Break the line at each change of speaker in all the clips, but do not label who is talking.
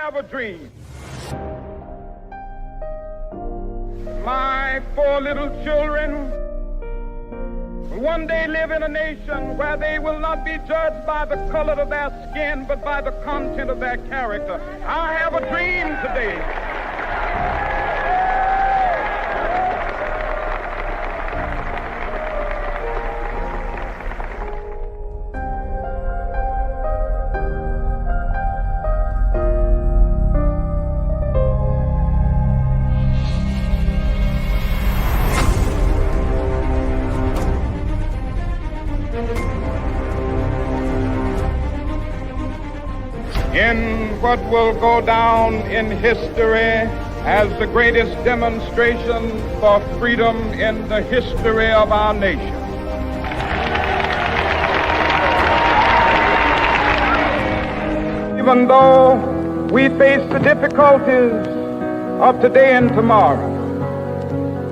have a dream. My 4 little children will one day live in a nation where they will not be judged by the color of their skin, but by the content of their character. I have a dream today. In what will go down in history as the greatest demonstration for freedom in the history of our nation. Even though we face the difficulties of today and tomorrow,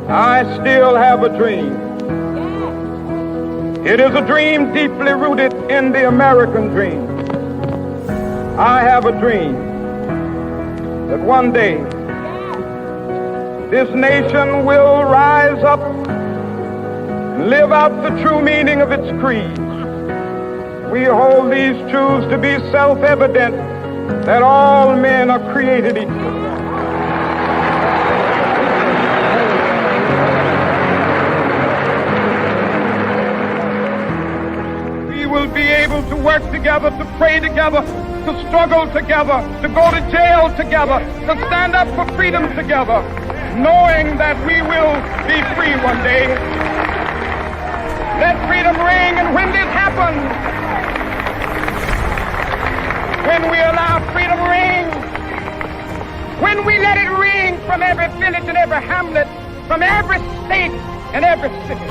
I still have a dream. It is a dream deeply rooted in the American dream. I have a dream that one day this nation will rise up and live out the true meaning of its creed. We hold these truths to be self-evident, that all men are created equal. We will be able to work together, to pray together, to struggle together, to go to jail together, to stand up for freedom together, knowing that we will be free one day. Let freedom ring, and when this happens, when we allow freedom ring, when we let it ring from every village and every hamlet, from every state and every city,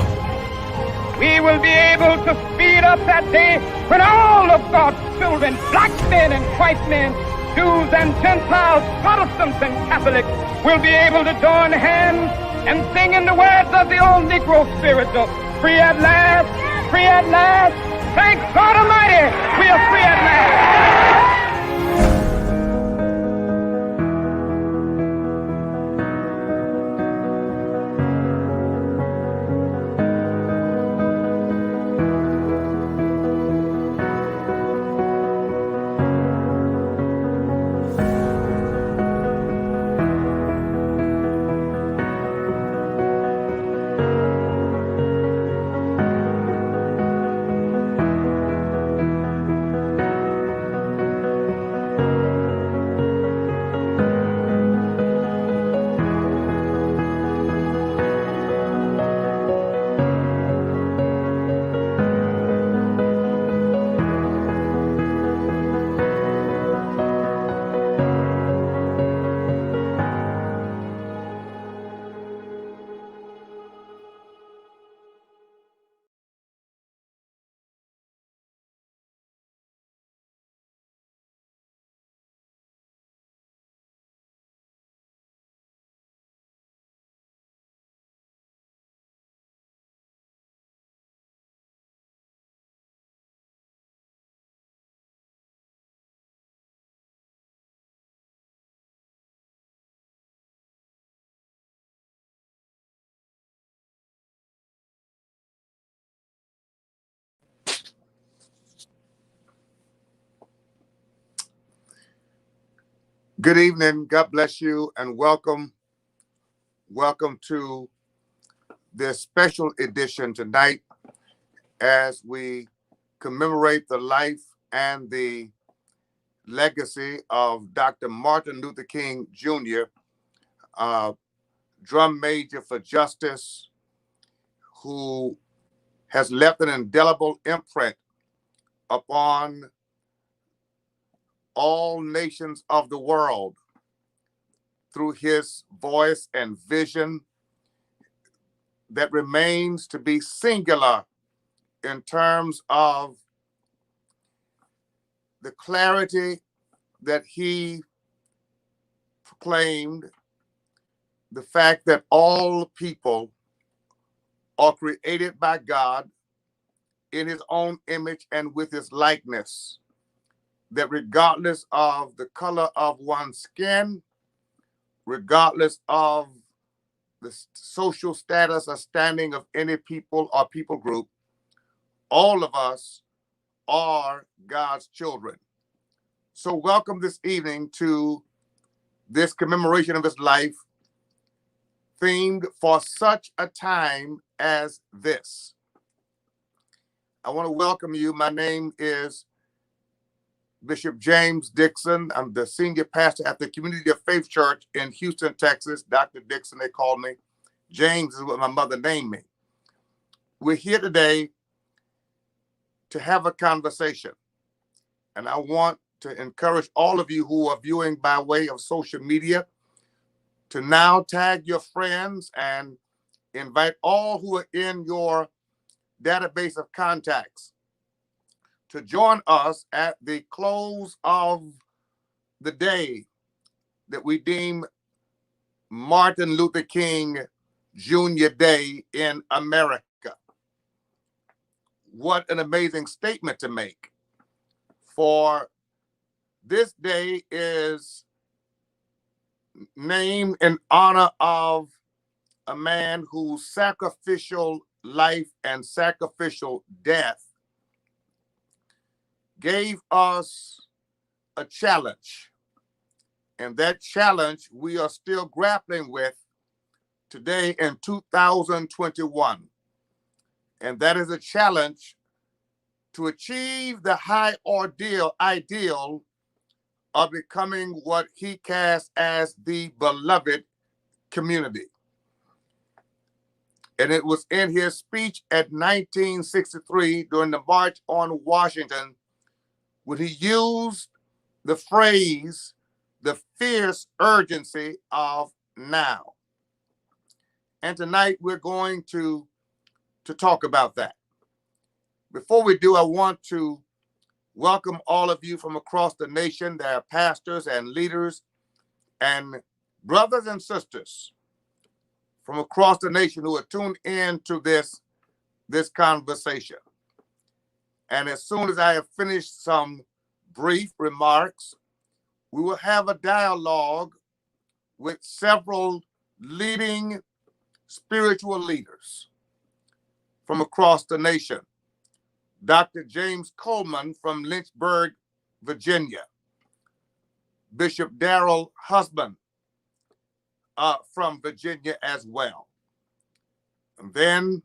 we will be able to speed up that day when all of God's children, black men and white men, Jews and Gentiles, Protestants and Catholics, will be able to join hands and sing in the words of the old Negro spiritual, free at last, free at last. Thank God Almighty, we are free at last.
Good evening. God bless you and welcome. Welcome to this special edition tonight as we commemorate the life and the legacy of Dr. Martin Luther King Jr., drum major for justice, who has left an indelible imprint upon all nations of the world through his voice and vision that remains to be singular in terms of the clarity that he proclaimed, the fact that all people are created by God in his own image and with his likeness, that regardless of the color of one's skin, regardless of the social status or standing of any people or people group, all of us are God's children. So welcome this evening to this commemoration of his life, themed for such a time as this. I want to welcome you. My name is Bishop James Dixon. I'm the senior pastor at the Community of Faith Church in Houston, Texas. Dr. Dixon, they call me. James is what my mother named me. We're here today to have a conversation. And I want to encourage all of you who are viewing by way of social media to now tag your friends and invite all who are in your database of contacts to join us at the close of the day that we deem Martin Luther King Jr. Day in America. What an amazing statement to make. For this day is named in honor of a man whose sacrificial life and sacrificial death gave us a challenge. And that challenge we are still grappling with today in 2021. And that is a challenge to achieve the high ideal of becoming what he cast as the beloved community. And it was in his speech at 1963 during the March on Washington when he used the phrase, the fierce urgency of now. And tonight we're going to talk about that. Before we do, I want to welcome all of you from across the nation. There are pastors and leaders and brothers and sisters from across the nation who are tuned in to this conversation. And as soon as I have finished some brief remarks, we will have a dialogue with several leading spiritual leaders from across the nation. Dr. James Coleman from Lynchburg, Virginia. Bishop Darrell Husband from Virginia as well. And then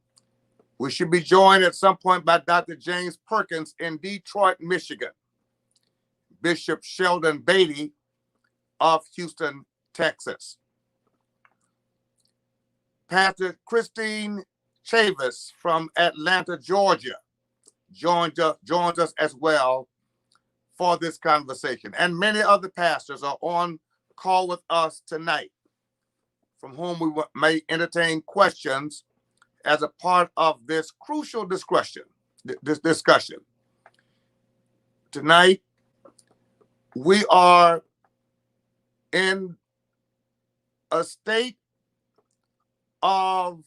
we should be joined at some point by Dr. James Perkins in Detroit, Michigan. Bishop Sheldon Beatty of Houston, Texas. Pastor Christine Chavis from Atlanta, Georgia, joins us as well for this conversation. And many other pastors are on call with us tonight, from whom we may entertain questions as a part of this crucial discussion. Tonight, we are in a state of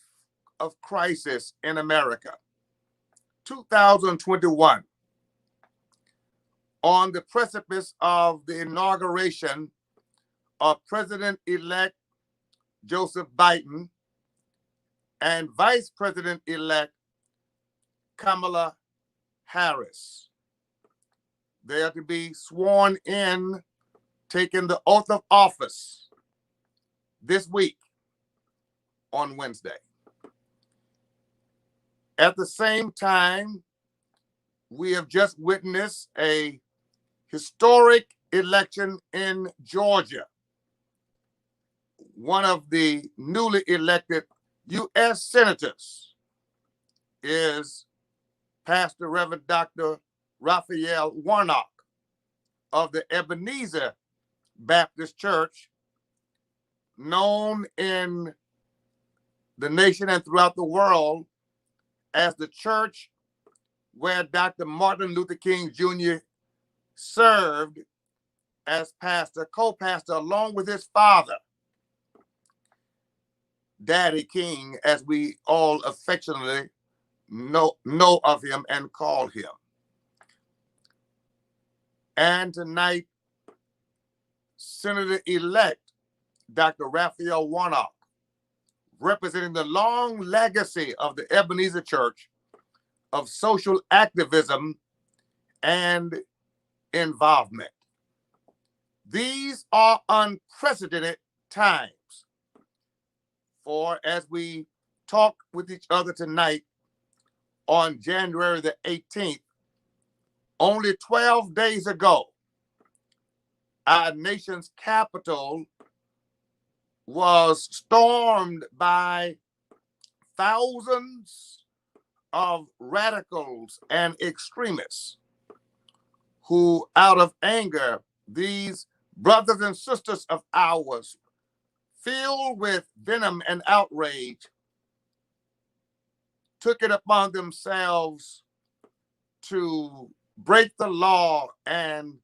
crisis in America. 2021, on the precipice of the inauguration of President-elect Joseph Biden and Vice President-elect Kamala Harris. They are to be sworn in, taking the oath of office this week on Wednesday. At the same time, we have just witnessed a historic election in Georgia. One of the newly elected U.S. senators is Pastor Reverend Dr. Raphael Warnock of the Ebenezer Baptist Church, known in the nation and throughout the world as the church where Dr. Martin Luther King Jr. served as pastor, co-pastor, along with his father, Daddy King, as we all affectionately know of him and call him. And tonight, Senator-elect Dr. Raphael Warnock, representing the long legacy of the Ebenezer Church of social activism and involvement. These are unprecedented times. For as we talk with each other tonight on January the 18th, only 12 days ago, our nation's capital was stormed by thousands of radicals and extremists who, out of anger, these brothers and sisters of ours, filled with venom and outrage, took it upon themselves to break the law and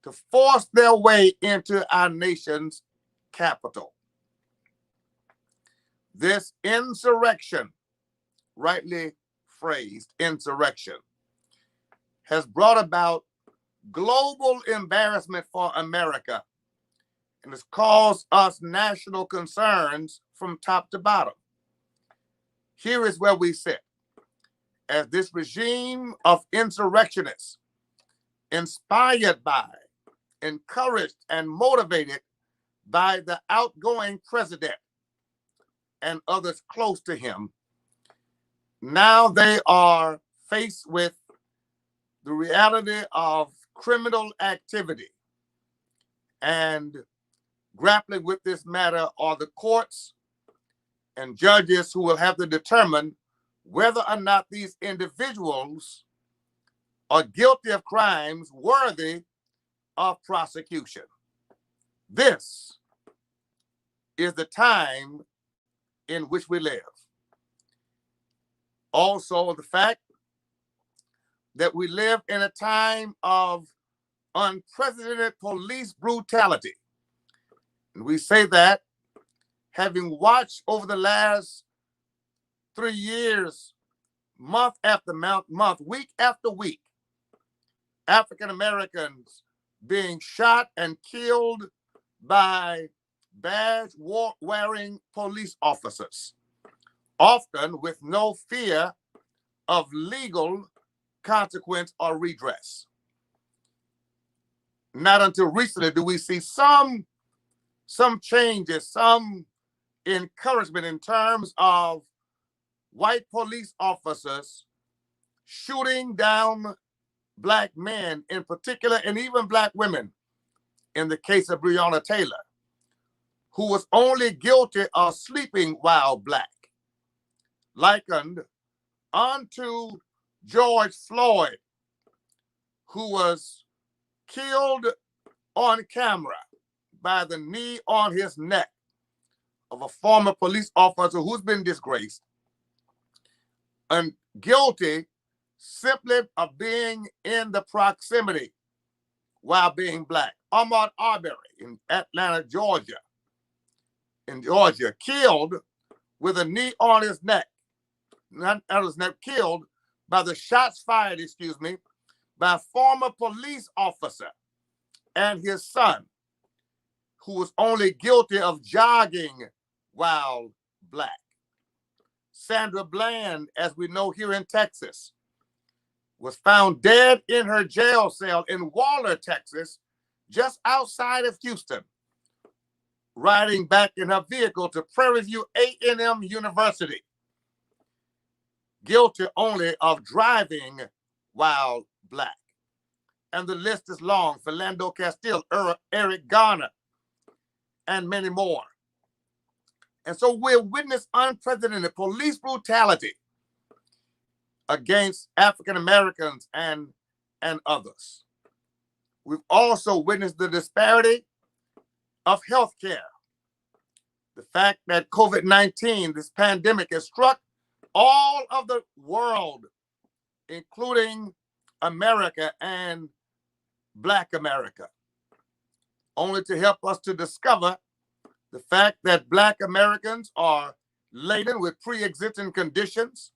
to force their way into our nation's capital. This insurrection, rightly phrased insurrection, has brought about global embarrassment for America and has caused us national concerns from top to bottom. Here is where we sit. As this regime of insurrectionists, inspired by, encouraged, and motivated by the outgoing president and others close to him, now they are faced with the reality of criminal activity. And grappling with this matter are the courts and judges who will have to determine whether or not these individuals are guilty of crimes worthy of prosecution. This is the time in which we live. Also, the fact that we live in a time of unprecedented police brutality. And we say that having watched over the last 3 years, month after month, week after week, African Americans being shot and killed by badge-wearing police officers, often with no fear of legal consequence or redress. Not until recently do we see some changes, some encouragement in terms of white police officers shooting down Black men in particular, and even Black women, in the case of Breonna Taylor, who was only guilty of sleeping while Black, likened unto George Floyd, who was killed on camera by the knee on his neck of a former police officer who's been disgraced and guilty simply of being in the proximity while being Black. Ahmaud Arbery in Atlanta, Georgia, killed with a knee on his neck, killed by the shots fired, by a former police officer and his son, who was only guilty of jogging while Black. Sandra Bland, as we know here in Texas, was found dead in her jail cell in Waller, Texas, just outside of Houston, riding back in her vehicle to Prairie View A&M University, guilty only of driving while Black. And the list is long. Philando Castile, Eric Garner, and many more. And so we've witnessed unprecedented police brutality against African Americans and others. We've also witnessed the disparity of healthcare. The fact that COVID-19, this pandemic, has struck all of the world, including America and Black America, only to help us to discover the fact that Black Americans are laden with pre-existing conditions,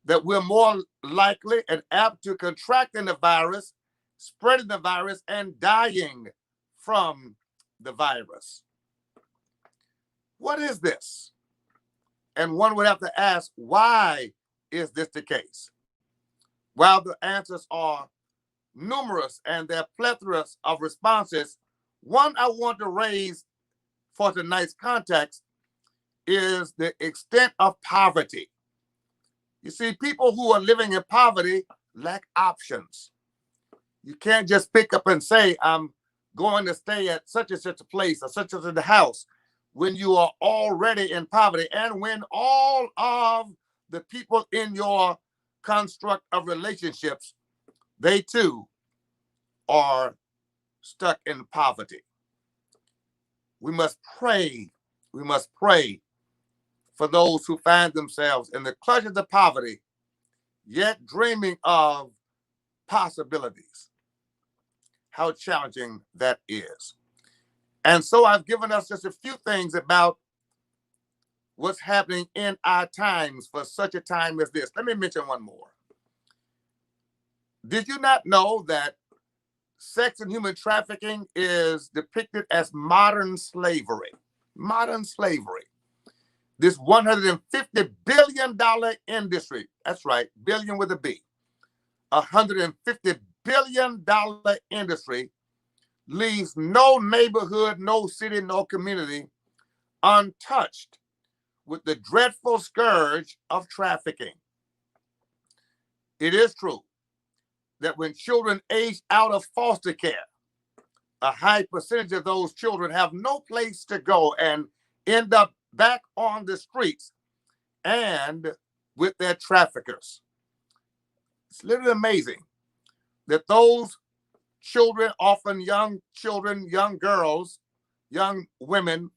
that we're more likely and apt to contracting the virus spreading the virus and dying from the virus. What is this? And one would have to ask, why is this the case? While the answers are numerous and there are plethoras of responses, one I want to raise for tonight's context is the extent of poverty. You see, people who are living in poverty lack options. You can't just pick up and say, I'm going to stay at such and such a place or such and such a house when you are already in poverty, and when all of the people in your construct of relationships, they too are stuck in poverty. We must pray. We must pray for those who find themselves in the clutches of poverty, yet dreaming of possibilities. How challenging that is. And so I've given us just a few things about what's happening in our times for such a time as this. Let me mention one more. Did you not know that sex and human trafficking is depicted as modern slavery? Modern slavery. This $150 billion industry, that's right, billion with a B, $150 billion industry leaves no neighborhood, no city, no community untouched with the dreadful scourge of trafficking. It is true that when children age out of foster care, a high percentage of those children have no place to go and end up back on the streets and with their traffickers. It's literally amazing that those children, often young children, young girls, young women,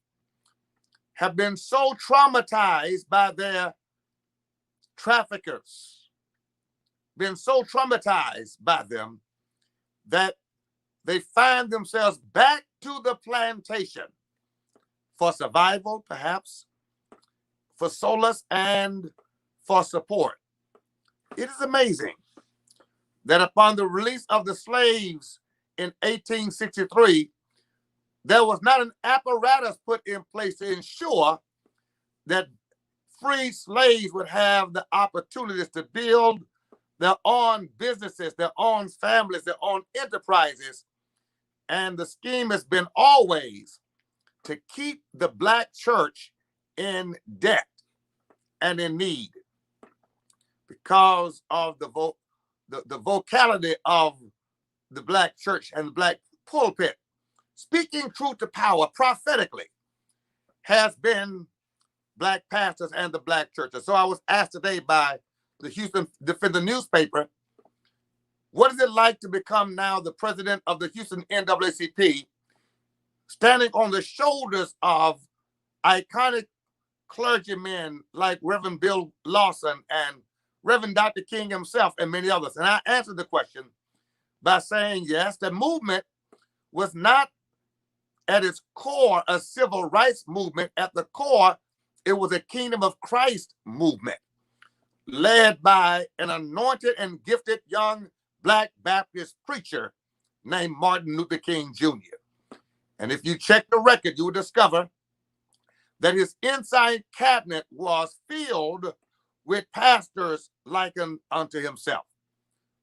have been so traumatized by their traffickers, been so traumatized by them, that they find themselves back to the plantation for survival, perhaps, for solace, and for support. It is amazing that upon the release of the slaves in 1863, there was not an apparatus put in place to ensure that free slaves would have the opportunities to build their own businesses, their own families, their own enterprises. And the scheme has been always to keep the Black church in debt and in need because of the vocality of the Black church and the Black pulpit. Speaking truth to power prophetically has been Black pastors and the Black churches. So I was asked today by the Houston Defender newspaper, what is it like to become now the president of the Houston NAACP, standing on the shoulders of iconic clergymen like Reverend Bill Lawson and Reverend Dr. King himself and many others? And I answered the question by saying, yes, the movement was not at its core a civil rights movement. At the core, it was a Kingdom of Christ movement led by an anointed and gifted young Black Baptist preacher named Martin Luther King Jr. And if you check the record, you will discover that his inside cabinet was filled with pastors likened unto himself.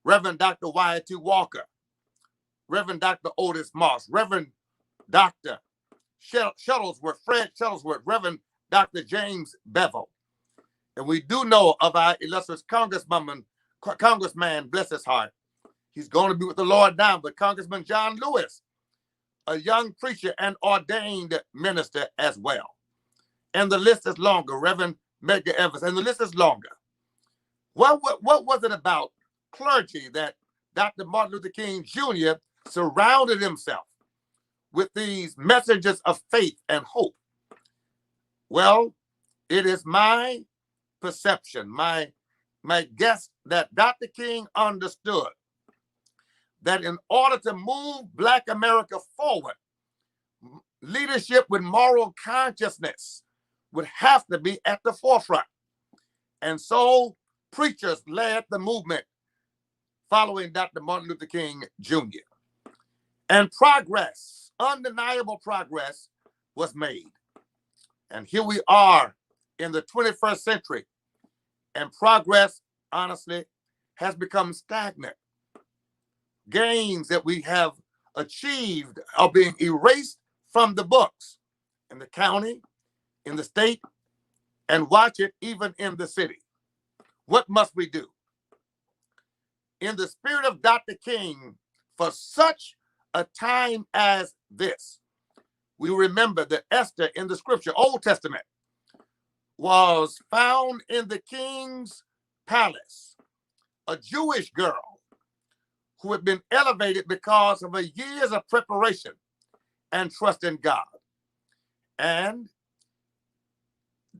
Reverend Dr. Y.T. Walker, Reverend Dr. Otis Moss, Reverend Dr. Shuttlesworth, Fred Shuttlesworth, Reverend Dr. James Bevel. And we do know of our illustrious congressman, bless his heart. He's going to be with the Lord now, but Congressman John Lewis, a young preacher and ordained minister as well. And the list is longer, Reverend Medgar Evers, and the list is longer. What was it about clergy that Dr. Martin Luther King Jr. surrounded himself with these messages of faith and hope? Well, it is my perception, my guess, that Dr. King understood that in order to move Black America forward, leadership with moral consciousness would have to be at the forefront. And so preachers led the movement following Dr. Martin Luther King Jr. And progress, undeniable progress, was made. And here we are in the 21st century, and progress, honestly, has become stagnant. Gains that we have achieved are being erased from the books in the county, in the state, and watch it even in the city. What must we do? In the spirit of Dr. King, for such a time as this, we remember that Esther in the scripture, Old Testament, was found in the king's palace, a Jewish girl who had been elevated because of her years of preparation and trust in God. And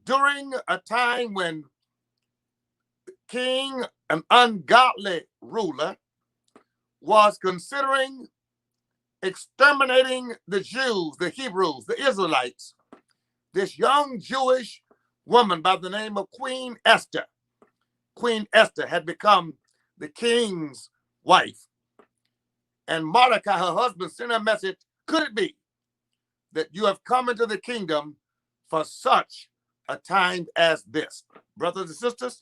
during a time when the king, an ungodly ruler, was considering exterminating the Jews, the Hebrews, the Israelites, this young Jewish woman by the name of Queen Esther had become the king's wife. And Mordecai, her husband, sent a message, could it be that you have come into the kingdom for such a time as this? Brothers and sisters,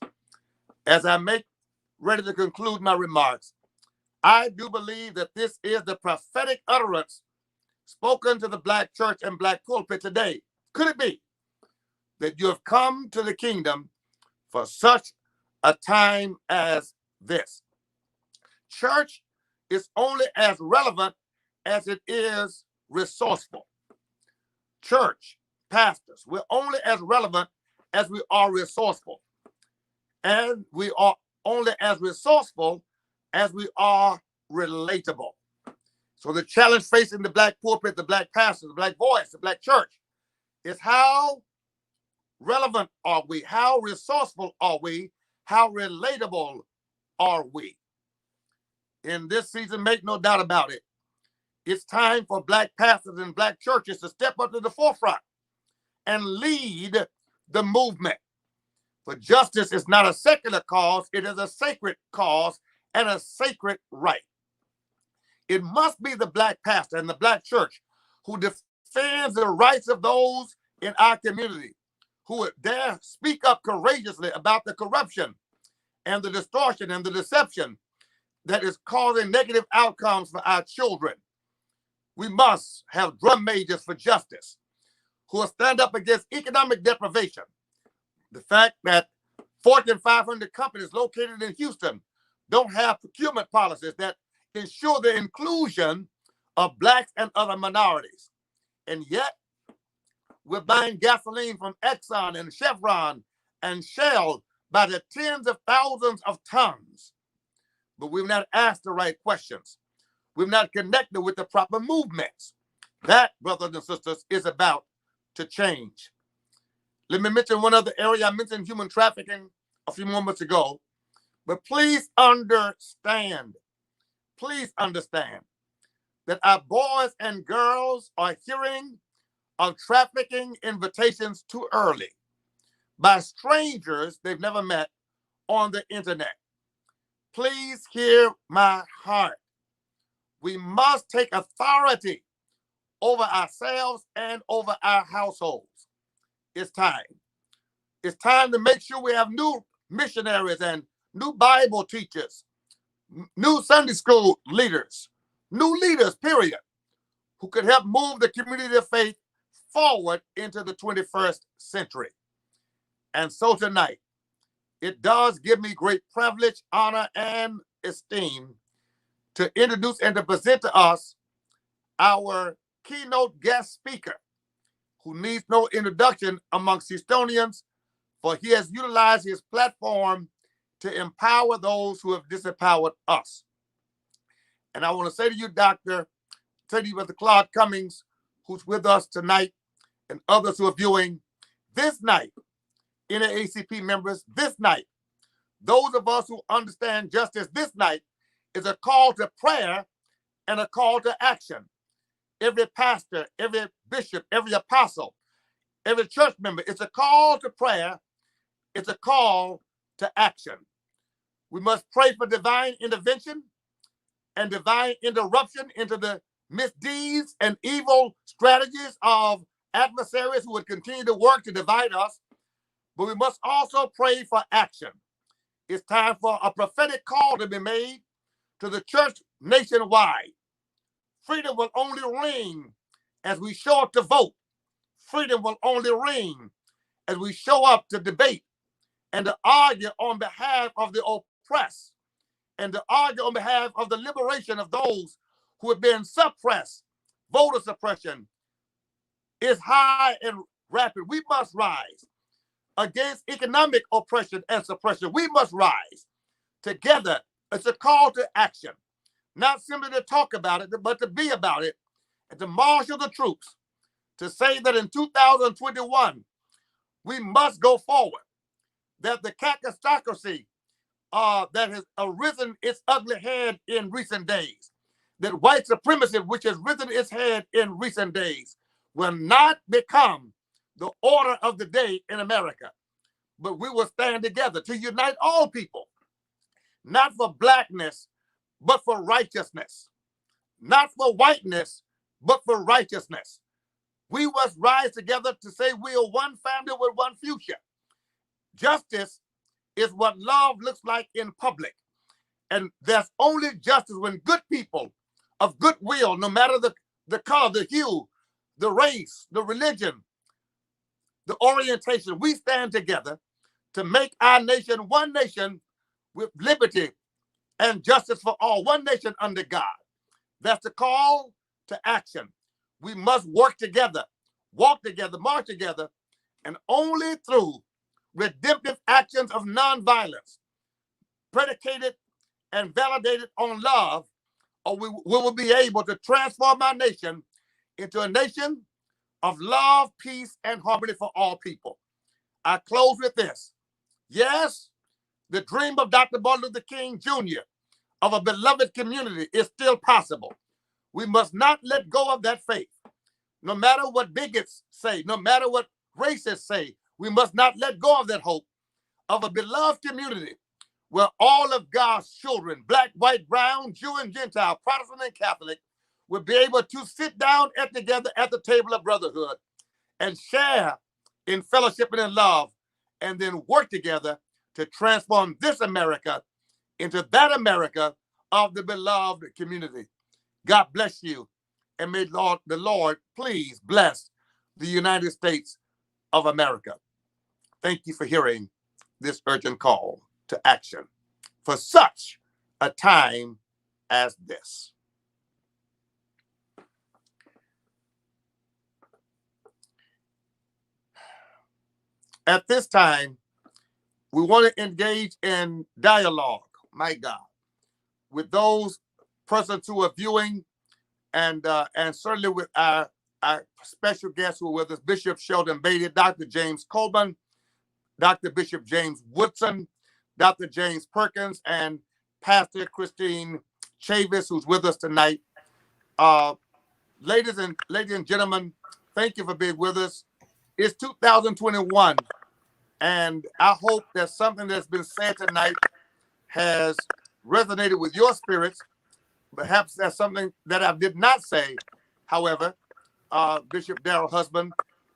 as I make ready to conclude my remarks, I do believe that this is the prophetic utterance spoken to the Black church and Black pulpit today. Could it be that you have come to the kingdom for such a time as this? Church is only as relevant as it is resourceful. Church, pastors, we're only as relevant as we are resourceful. And we are only as resourceful as we are relatable. So the challenge facing the Black pulpit, the Black pastors, the Black voice, the Black church is how relevant are we? How resourceful are we? How relatable are we? In this season, make no doubt about it, it's time for Black pastors and Black churches to step up to the forefront and lead the movement. For justice is not a secular cause, it is a sacred cause and a sacred right. It must be the Black pastor and the Black church who defends the rights of those in our community, who would dare speak up courageously about the corruption and the distortion and the deception that is causing negative outcomes for our children. We must have drum majors for justice who will stand up against economic deprivation. The fact that Fortune 500 companies located in Houston don't have procurement policies that ensure the inclusion of Blacks and other minorities. And yet, we're buying gasoline from Exxon and Chevron and Shell by the tens of thousands of tons. But we've not asked the right questions. We've not connected with the proper movements. That, brothers and sisters, is about to change. Let me mention one other area. I mentioned human trafficking a few moments ago. But please understand that our boys and girls are hearing of trafficking invitations too early by strangers they've never met on the internet. Please hear my heart. We must take authority over ourselves and over our households. It's time. It's time to make sure we have new missionaries and new Bible teachers, new Sunday school leaders, new leaders, period, who could help move the community of faith forward into the 21st century. And so tonight, it does give me great privilege, honor, and esteem to introduce and to present to us our keynote guest speaker, who needs no introduction amongst Houstonians, for he has utilized his platform to empower those who have disempowered us. And I want to say to you, Brother Claude Cummings, who's with us tonight, and others who are viewing, this night, NAACP members, this night, those of us who understand justice, this night is a call to prayer and a call to action. Every pastor, every bishop, every apostle, every church member, it's a call to prayer, it's a call to action. We must pray for divine intervention and divine interruption into the misdeeds and evil strategies of adversaries who would continue to work to divide us. But we must also pray for action. It's time for a prophetic call to be made to the church nationwide. Freedom will only ring as we show up to vote. Freedom will only ring as we show up to debate and to argue on behalf of the oppressed and to argue on behalf of the liberation of those who have been suppressed. Voter suppression is high and rapid. We must rise against economic oppression and suppression. We must rise together. It's a call to action, not simply to talk about it, but to be about it and to marshal the troops to say that in 2021, we must go forward, that the kakistocracy that has arisen its ugly head in recent days, that white supremacy, which has risen its head in recent days, will not become the order of the day in America. But we will stand together to unite all people, not for blackness, but for righteousness, not for whiteness, but for righteousness. We must rise together to say we are one family with one future. Justice is what love looks like in public. And there's only justice when good people of goodwill, no matter the color, the hue, the race, the religion, the orientation, we stand together to make our nation one nation with liberty and justice for all, one nation under God. That's the call to action. We must work together, walk together, march together, and only through redemptive actions of nonviolence, predicated and validated on love, or we will be able to transform our nation into a nation of love, peace, and harmony for all people. I close with this. Yes, the dream of Dr. Martin Luther King Jr. of a beloved community is still possible. We must not let go of that faith. No matter what bigots say, no matter what racists say, we must not let go of that hope of a beloved community where all of God's children, black, white, brown, Jew and Gentile, Protestant and Catholic, will be able to sit down together at the table of brotherhood and share in fellowship and in love, and then work together to transform this America into that America of the beloved community. God bless you, and may the Lord please bless the United States of America. Thank you for hearing this urgent call to action for such a time as this. At this time, we want to engage in dialogue, my God, with those persons who are viewing, and certainly with our special guests who are with us, Bishop Sheldon Beatty, Dr. James Coleman, Dr. Bishop James Woodson, Dr. James Perkins, and Pastor Christine Chavis, who's with us tonight. Ladies and gentlemen, thank you for being with us. It's 2021, and I hope that something that's been said tonight has resonated with your spirits. Perhaps that's something that I did not say, however, Bishop Darrell Husband,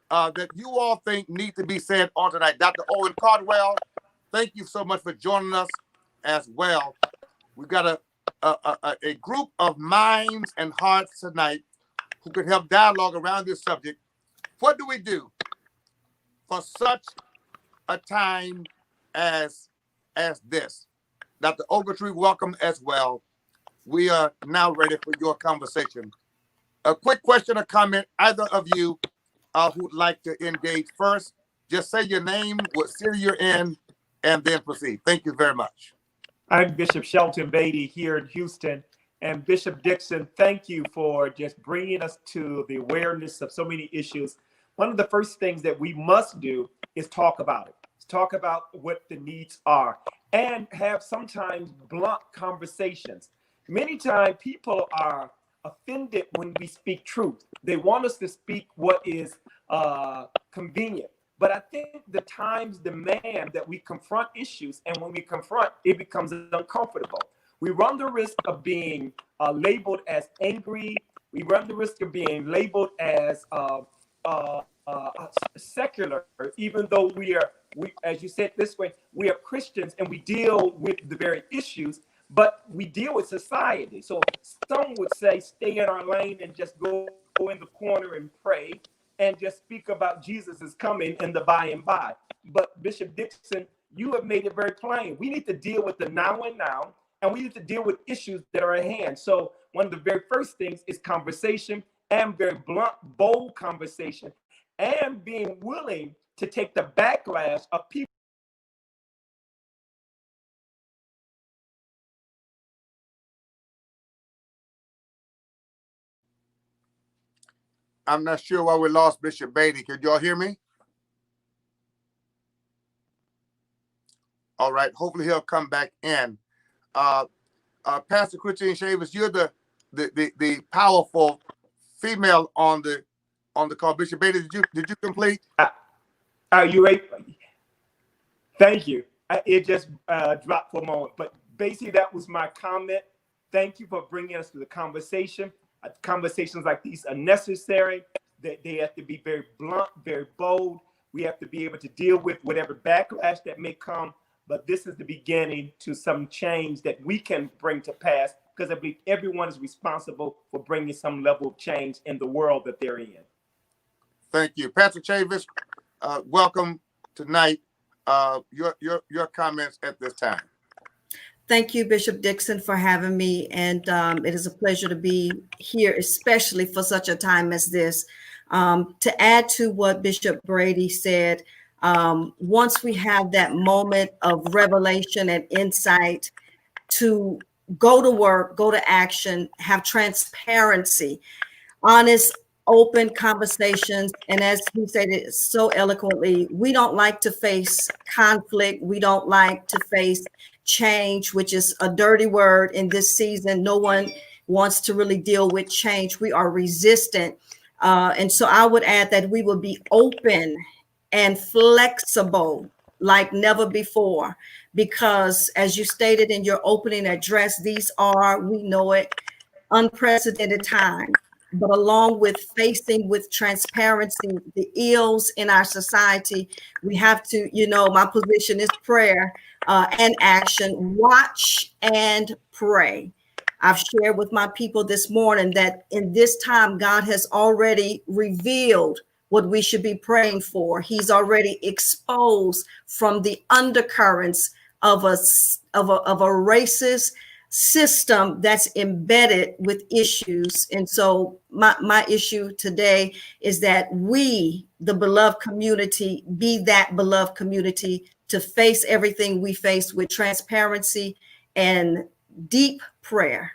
that you all think need to be said on tonight. Dr. Owen Cardwell, thank you so much for joining us as well. We've got a group of minds and hearts tonight who can help dialogue around this subject. What do we do for such a time as this? Dr. Ogletree, welcome as well. We are now ready for your conversation. A quick question or comment, either of you who'd like to engage first, just say your name, what city you're in, and then proceed. Thank you very much.
I'm Bishop Shelton Beatty here in Houston. And Bishop Dixon, thank you for just bringing us to the awareness of so many issues. One of the first things that we must do is talk about it. Talk about what the needs are and have sometimes blunt conversations. Many times people are offended when we speak truth. They want us to speak what is convenient. But I think the times demand that we confront issues, and when we confront, it becomes uncomfortable. We run the risk of being labeled as angry. We run the risk of being labeled as secular, even though we, as you said this way, we are Christians and we deal with the very issues, but we deal with society. So some would say, stay in our lane and just go in the corner and pray and just speak about Jesus is coming in the by and by. But Bishop Dixon, you have made it very plain. We need to deal with the now and now, and we need to deal with issues that are at hand. So one of the very first things is conversation, and very blunt, bold conversation, and being willing to take the backlash of people.
I'm not sure why we lost Bishop Beatty. Could y'all hear me? All right. Hopefully he'll come back in. Pastor Christine Shavers, you're the powerful female on the call. Bishop Beatty, did you complete?
Are you ready? Thank you. It just dropped for a moment, but basically that was my comment. Thank you for bringing us to the conversation. Conversations like these are necessary. They have to be very blunt, very bold. We have to be able to deal with whatever backlash that may come. But this is the beginning to some change that we can bring to pass, because I believe everyone is responsible for bringing some level of change in the world that they're in.
Thank you, Pastor Chavis. Welcome tonight. Your comments at this time.
Thank you, Bishop Dixon, for having me. And it is a pleasure to be here, especially for such a time as this. To add to what Bishop Brady said, once we have that moment of revelation and insight to go to work, go to action, have transparency, honest, open conversations. And as he said it so eloquently, we don't like to face conflict. We don't like to face change, which is a dirty word in this season. No one wants to really deal with change. We are resistant. And so I would add that we will be open and flexible like never before, because as you stated in your opening address, these are, we know it, unprecedented times. But along with facing with transparency the ills in our society, we have to, my position is prayer and action. Watch and pray. I've shared with my people this morning that in this time, God has already revealed what we should be praying for. He's already exposed from the undercurrents of a racist system that's embedded with issues. And so my issue today is that we, the beloved community, be that beloved community to face everything we face with transparency and deep prayer.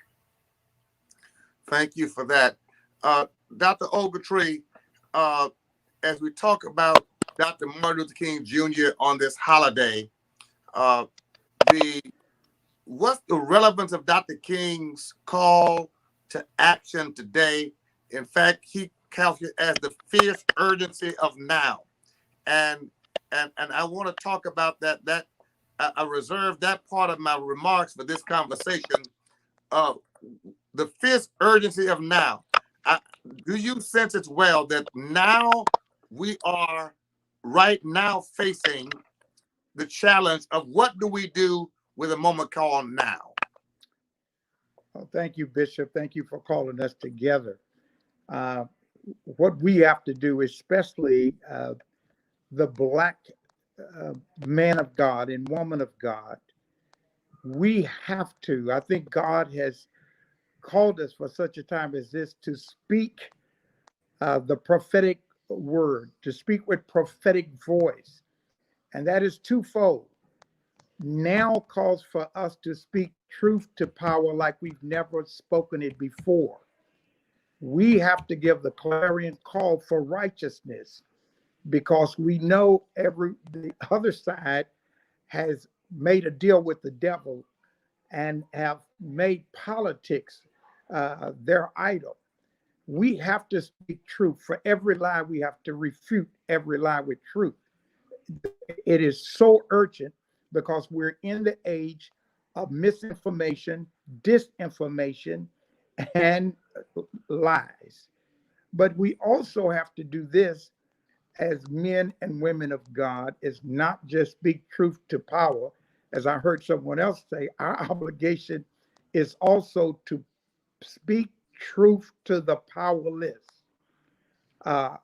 Thank you for that. Dr. Ogletree, as we talk about Dr. Martin Luther King Jr. on this holiday, what's the relevance of Dr. King's call to action today? In fact, he counts it as the fierce urgency of now. And I want to talk about that. I reserve that part of my remarks for this conversation. The fierce urgency of now. Do you sense as well that now we are right now facing the challenge of what do we do with a moment called now?
Well, thank you, Bishop. Thank you for calling us together. What we have to do, especially the Black man of God and woman of God, we have to, I think God has called us for such a time as this to speak the prophetic word, to speak with prophetic voice. And that is twofold. Now calls for us to speak truth to power like we've never spoken it before. We have to give the clarion call for righteousness, because we know the other side has made a deal with the devil and have made politics their idol. We have to speak truth. For every lie, we have to refute every lie with truth. it is so urgent because we're in the age of misinformation, disinformation, and lies. But we also have to do this as men and women of God, is not just speak truth to power. As I heard someone else say, our obligation is also to speak truth to the powerless. Uh,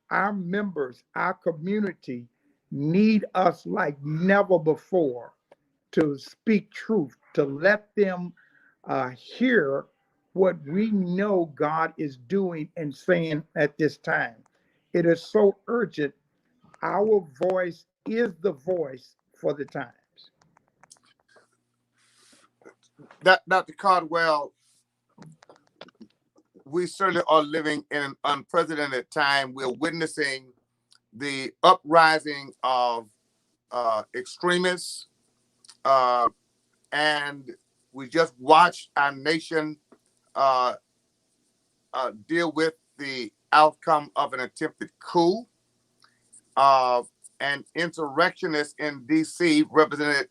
our members, our community need us like never before to speak truth, to let them hear what we know God is doing and saying at this time. It is so urgent. Our voice is the voice for the times.
Dr. Caldwell, we certainly are living in an unprecedented time. We're witnessing the uprising of extremists, and we just watched our nation deal with the outcome of an attempted coup. And insurrectionists in D.C. represented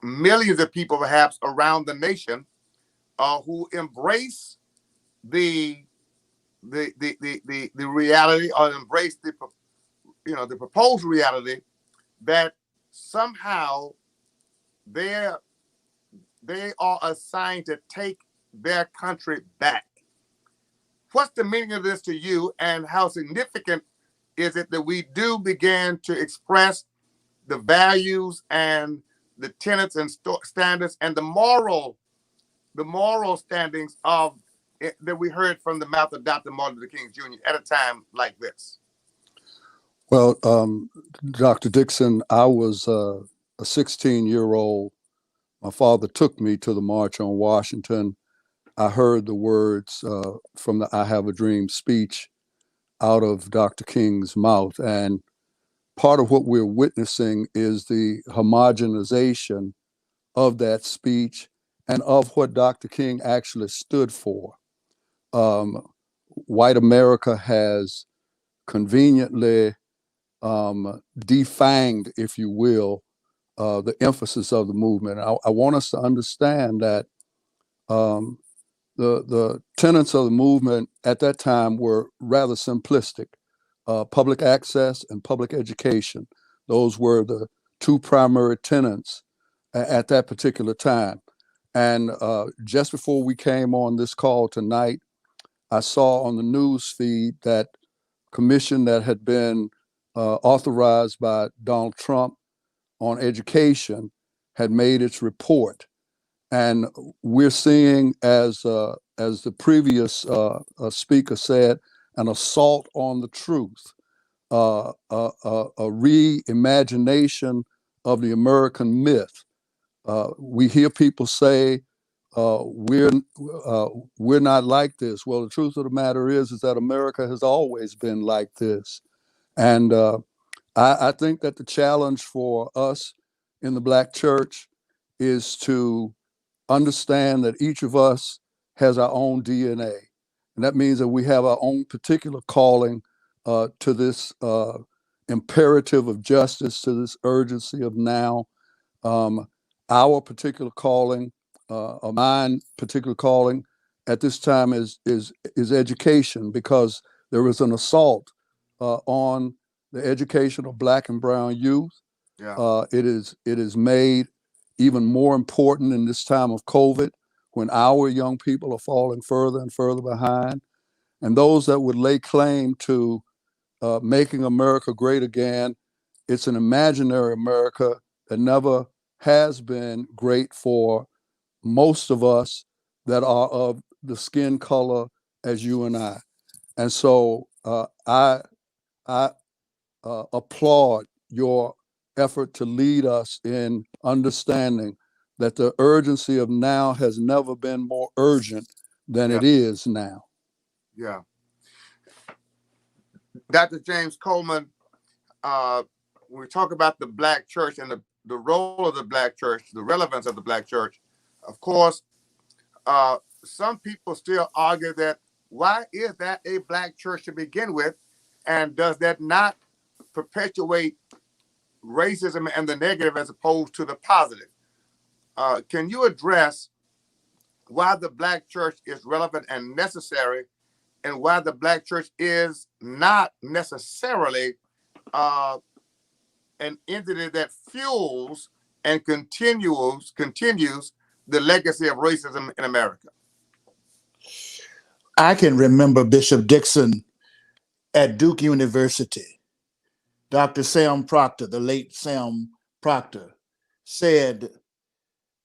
millions of people, perhaps around the nation, who embrace the reality, or embrace the proposed reality that somehow they are assigned to take their country back. What's the meaning of this to you, and how significant is it that we do begin to express the values and the tenets and standards and the moral standings of that we heard from the mouth of Dr. Martin Luther King Jr. at a time like this?
Well, Dr. Dixon, I was a 16-year-old. My father took me to the March on Washington. I heard the words from the I Have a Dream speech out of Dr. King's mouth. And part of what we're witnessing is the homogenization of that speech and of what Dr. King actually stood for. White America has conveniently defanged, if you will, the emphasis of the movement. I want us to understand that the tenets of the movement at that time were rather simplistic. Public access and public education. Those were the two primary tenets at that particular time. And just before we came on this call tonight, I saw on the news feed that commission that had been authorized by Donald Trump on education had made its report. And we're seeing, as the previous speaker said, an assault on the truth, a reimagination of the American myth. We hear people say, we're not like this. Well, the truth of the matter is that America has always been like this. And I think that the challenge for us in the Black church is to understand that each of us has our own DNA. And that means that we have our own particular calling to this imperative of justice, to this urgency of now. Our particular calling, or mine particular calling at this time is education, because there is an assault on the education of Black and brown youth.
Yeah.
It is made even more important in this time of COVID, when our young people are falling further and further behind. And those that would lay claim to making America great again, it's an imaginary America that never has been great for most of us that are of the skin color as you and I. And so I applaud your effort to lead us in understanding that the urgency of now has never been more urgent than it is now.
Yeah. Dr. James Coleman, when we talk about the Black church and the role of the Black church, the relevance of the Black church, of course, some people still argue that why is that a Black church to begin with? And does that not perpetuate racism and the negative as opposed to the positive. Can you address why the Black church is relevant and necessary, and why the Black church is not necessarily an entity that fuels and continues the legacy of racism in America?
I can remember Bishop Dixon at Duke University. Dr. Sam Proctor, the late Sam Proctor, said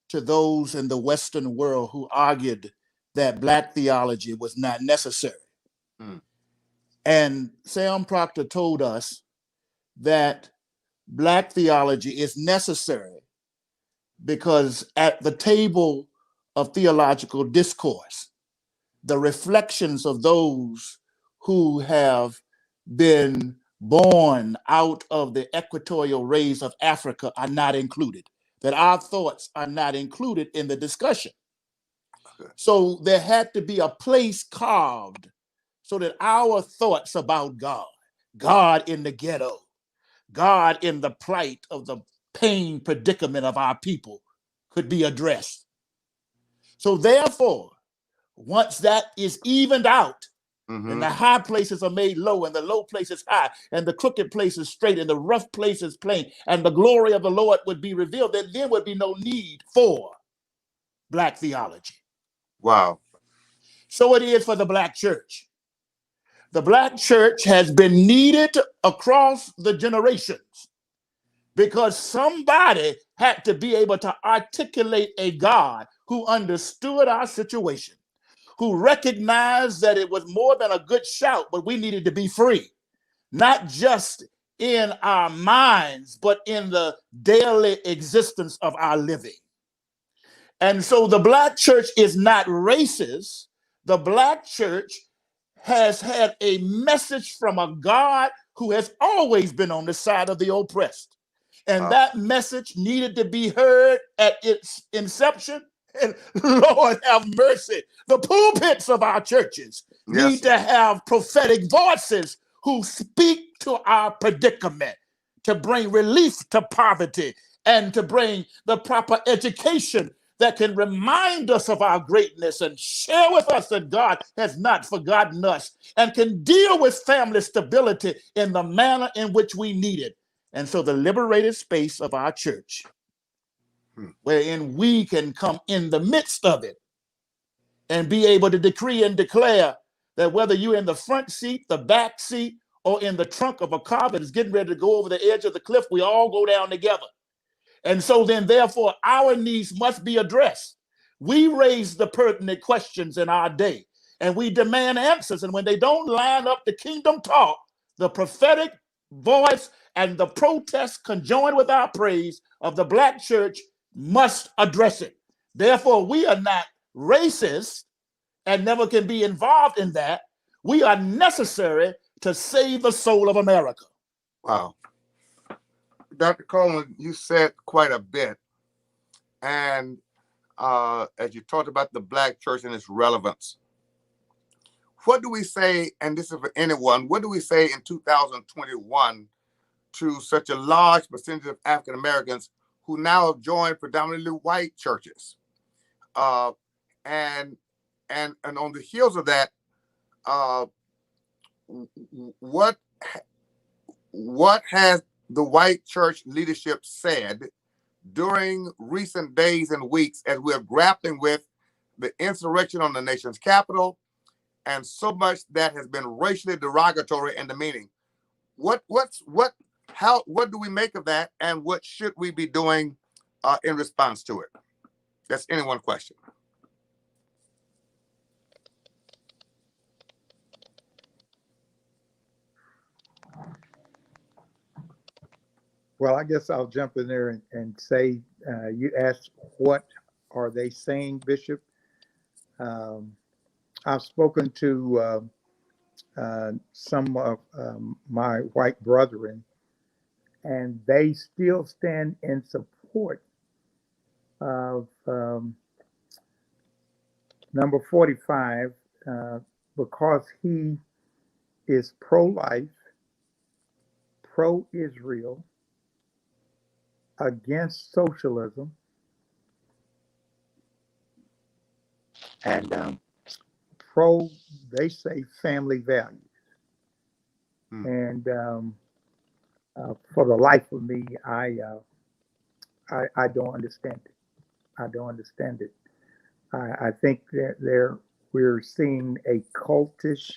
to those in the Western world who argued that Black theology was not necessary. And Sam Proctor told us that Black theology is necessary because at the table of theological discourse, the reflections of those who have been born out of the equatorial rays of Africa are not included, that our thoughts are not included in the discussion. So there had to be a place carved so that our thoughts about God, God in the ghetto, God in the plight of the pain predicament of our people could be addressed. So therefore, once that is evened out, and the high places are made low and the low places high and the crooked places straight and the rough places plain and the glory of the Lord would be revealed, then there would be no need for Black theology.
Wow.
So it is for the Black church. The Black church has been needed across the generations because somebody had to be able to articulate a God who understood our situation, who recognized that it was more than a good shout, but we needed to be free, not just in our minds, but in the daily existence of our living. And so the Black church is not racist. The Black church has had a message from a God who has always been on the side of the oppressed. And that message needed to be heard at its inception. And Lord have mercy, the pulpits of our churches need to have prophetic voices who speak to our predicament, to bring relief to poverty and to bring the proper education that can remind us of our greatness and share with us that God has not forgotten us and can deal with family stability in the manner in which we need it. And so the liberated space of our church, wherein we can come in the midst of it and be able to decree and declare that whether you're in the front seat, the back seat, or in the trunk of a car that is getting ready to go over the edge of the cliff, we all go down together. And so then, therefore, our needs must be addressed. We raise the pertinent questions in our day, and we demand answers. And when they don't line up the kingdom talk, the prophetic voice and the protest conjoined with our praise of the Black church must address it. Therefore, we are not racist and never can be involved in that. We are necessary to save the soul of America.
Wow. Dr. Coleman, you said quite a bit. And as you talked about the Black church and its relevance, what do we say, and this is for anyone, what do we say in 2021 to such a large percentage of African Americans who now have joined predominantly white churches? And on the heels of that, what has the white church leadership said during recent days and weeks as we're grappling with the insurrection on the nation's capital and so much that has been racially derogatory and demeaning? What do we make of that, and what should we be doing in response to it? That's any one question.
Well, I guess I'll jump in there and say, you asked, what are they saying, Bishop? I've spoken to some of my white brethren, and they still stand in support of number 45 because he is pro-life, pro-Israel, against socialism and pro, they say, family values. And for the life of me, I don't understand it. I don't understand it. I think that we're seeing a cultish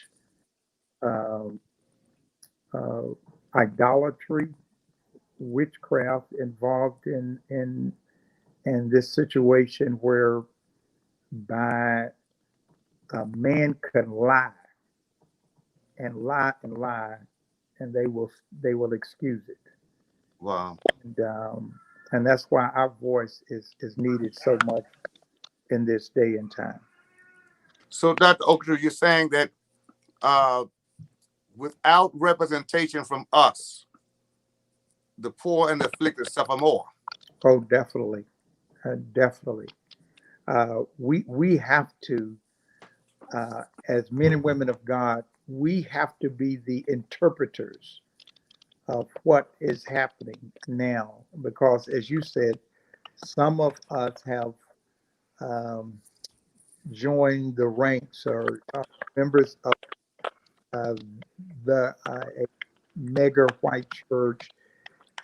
idolatry, witchcraft involved in this situation where by a man can lie and lie and lie, and they will excuse it.
Wow.
And that's why our voice is needed so much in this day and time.
So, Dr. Ochiltree, you're saying that without representation from us, the poor and the afflicted suffer more.
Oh, definitely, definitely. We have to, as men and women of God, we have to be the interpreters of what is happening now, because, as you said, some of us have joined the ranks or are members of the mega white church,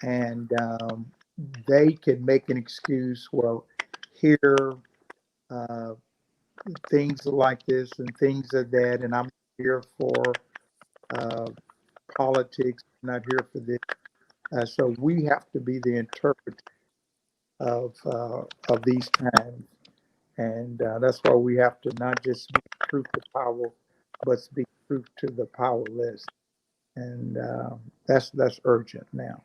and they can make an excuse. Well, here things like this and things of that, and I'm here for politics, I'm not here for this. So we have to be the interpreter of these times, and that's why we have to not just speak truth to power, but speak truth to the powerless, and that's urgent now.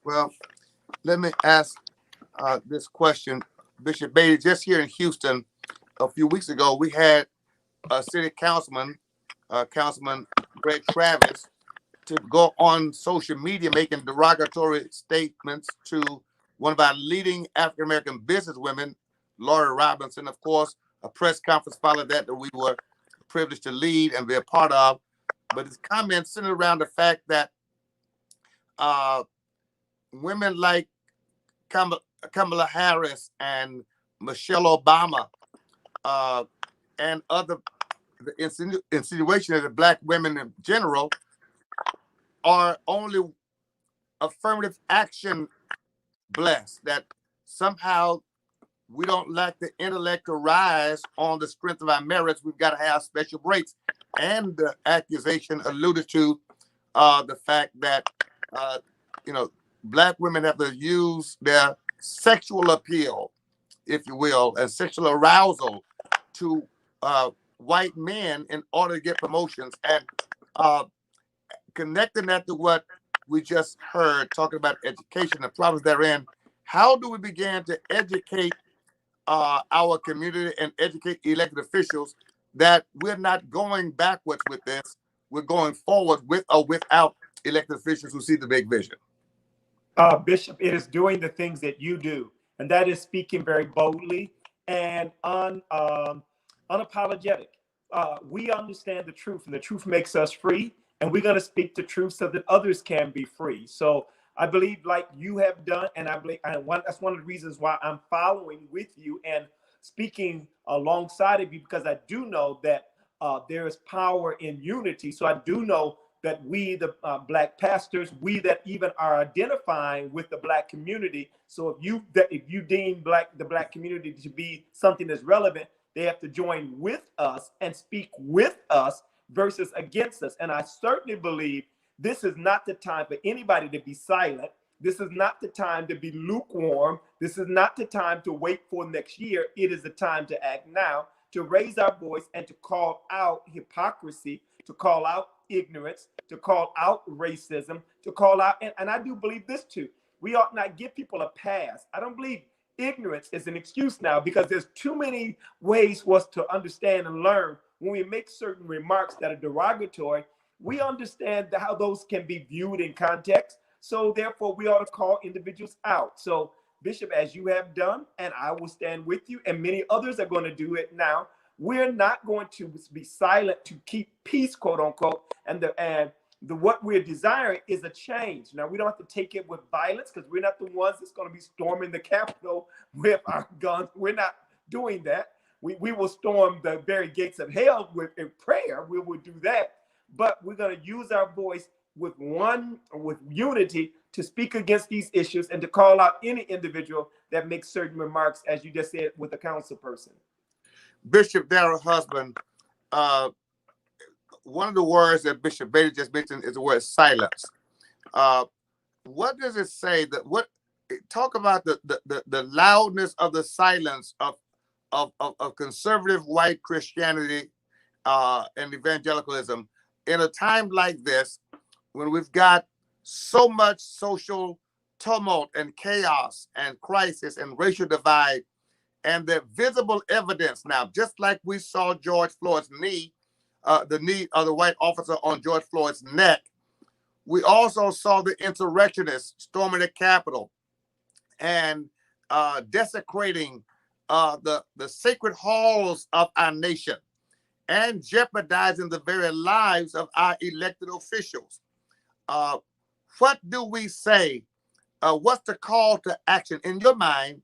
Well, let me ask this question, Bishop Beatty. Just here in Houston, a few weeks ago, we had a city councilman, Councilman Greg Travis, to go on social media making derogatory statements to one of our leading African American businesswomen, Lori Robinson. Of course, a press conference followed that we were privileged to lead and be a part of. But his comments centered around the fact that women like Kamala Harris and Michelle Obama and other insinuation that Black women in general are only affirmative action blessed, that somehow we don't lack the intellect to rise on the strength of our merits. We've got to have special breaks. And the accusation alluded to the fact that, Black women have to use their sexual appeal, if you will, and sexual arousal to white men in order to get promotions. And connecting that to what we just heard, talking about education and problems therein, how do we begin to educate our community and educate elected officials that we're not going backwards with this, we're going forward with or without elected officials who see the big vision?
Bishop, it is doing the things that you do, and that is speaking very boldly and unapologetic. We understand the truth, and the truth makes us free, and we're going to speak the truth so that others can be free. So I believe, like you have done, and I believe that's one of the reasons why I'm following with you and speaking alongside of you, because I do know that there is power in unity. So I do know that we, the Black pastors, we that even are identifying with the Black community. So if you deem the Black community to be something that's relevant, they have to join with us and speak with us versus against us. And I certainly believe this is not the time for anybody to be silent. This is not the time to be lukewarm. This is not the time to wait for next year. It is the time to act now, to raise our voice and to call out hypocrisy, to call out ignorance, to call out racism, to call out, and I do believe this too, we ought not give people a pass. I don't believe ignorance is an excuse now, because there's too many ways for us to understand and learn. When we make certain remarks that are derogatory, we understand how those can be viewed in context. So therefore, we ought to call individuals out. So Bishop, as you have done, and I will stand with you, and many others are going to do it now, we're not going to be silent to keep peace, quote unquote, and what we're desiring is a change. Now, we don't have to take it with violence because we're not the ones that's going to be storming the Capitol with our guns. We're not doing that. We will storm the very gates of hell with in prayer. We will do that. But we're going to use our voice with unity to speak against these issues and to call out any individual that makes certain remarks, as you just said, with a council person.
Bishop Darrell Husband, one of the words that Bishop Beatty just mentioned is the word silence. What does it say? Talk about the loudness of the silence of conservative white Christianity and evangelicalism in a time like this, when we've got so much social tumult and chaos and crisis and racial divide, and the visible evidence now, just like we saw George Floyd's knee, the knee of the white officer on George Floyd's neck, we also saw the insurrectionists storming the Capitol and desecrating the sacred halls of our nation and jeopardizing the very lives of our elected officials. What do we say? What's the call to action in your mind?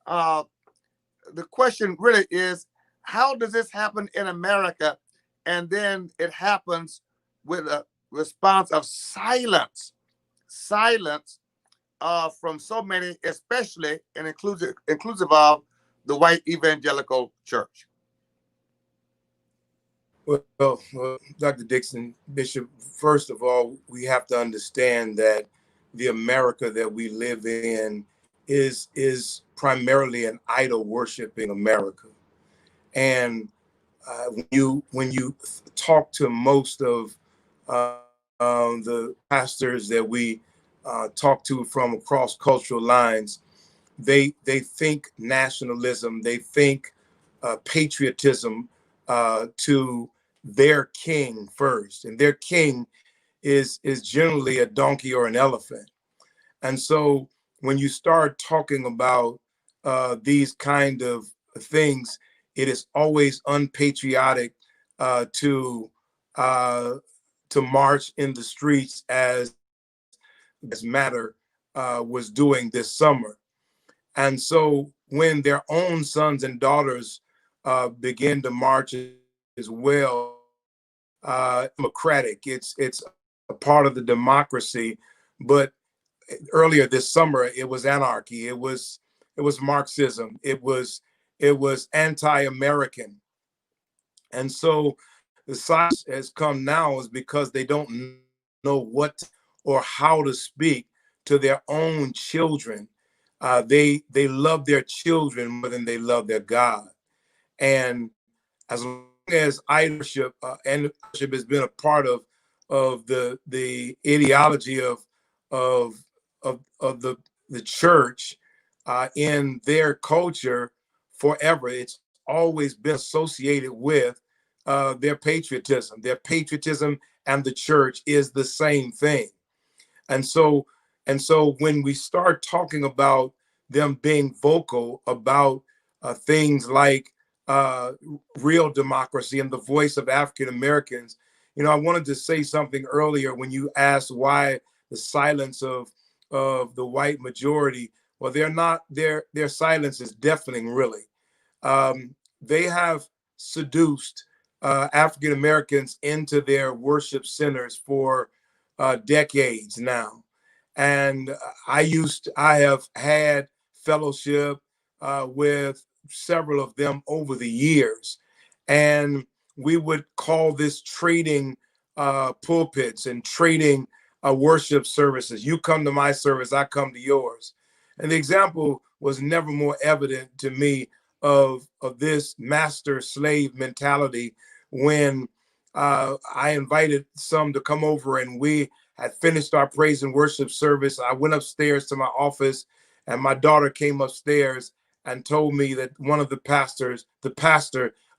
The question really is, how does this happen in America? And then it happens with a response of silence from so many, especially and inclusive of the white evangelical church.
Well, Dr. Dixon, Bishop, first of all, we have to understand that the America that we live in is primarily an idol worshiping America. And when you talk to most of the pastors that we talk to from across cultural lines, they think nationalism, they think patriotism to their king first, and their king is generally a donkey or an elephant. And so when you start talking about these kind of things, it is always unpatriotic to march in the streets as Matter was doing this summer. And so when their own sons and daughters begin to march as well, democratic, it's a part of the democracy. But earlier this summer, it was anarchy, it was Marxism, it was anti-American. And so the silence has come now is because they don't know what or how to speak to their own children. They love their children more than they love their God. And as long as idolship and worship has been a part of the ideology of the church in their culture forever, it's always been associated with their patriotism. Their patriotism and the church is the same thing. And so when we start talking about them being vocal about things like real democracy and the voice of African Americans, I wanted to say something earlier when you asked why the silence of the white majority. Well, they're not. Their silence is deafening, really. They have seduced African Americans into their worship centers for decades now. And I have had fellowship with several of them over the years. And we would call this trading pulpits and trading worship services. You come to my service, I come to yours. And the example was never more evident to me of this master-slave mentality when I invited some to come over and we had finished our praise and worship service. I went upstairs to my office and my daughter came upstairs and told me that one of the pastor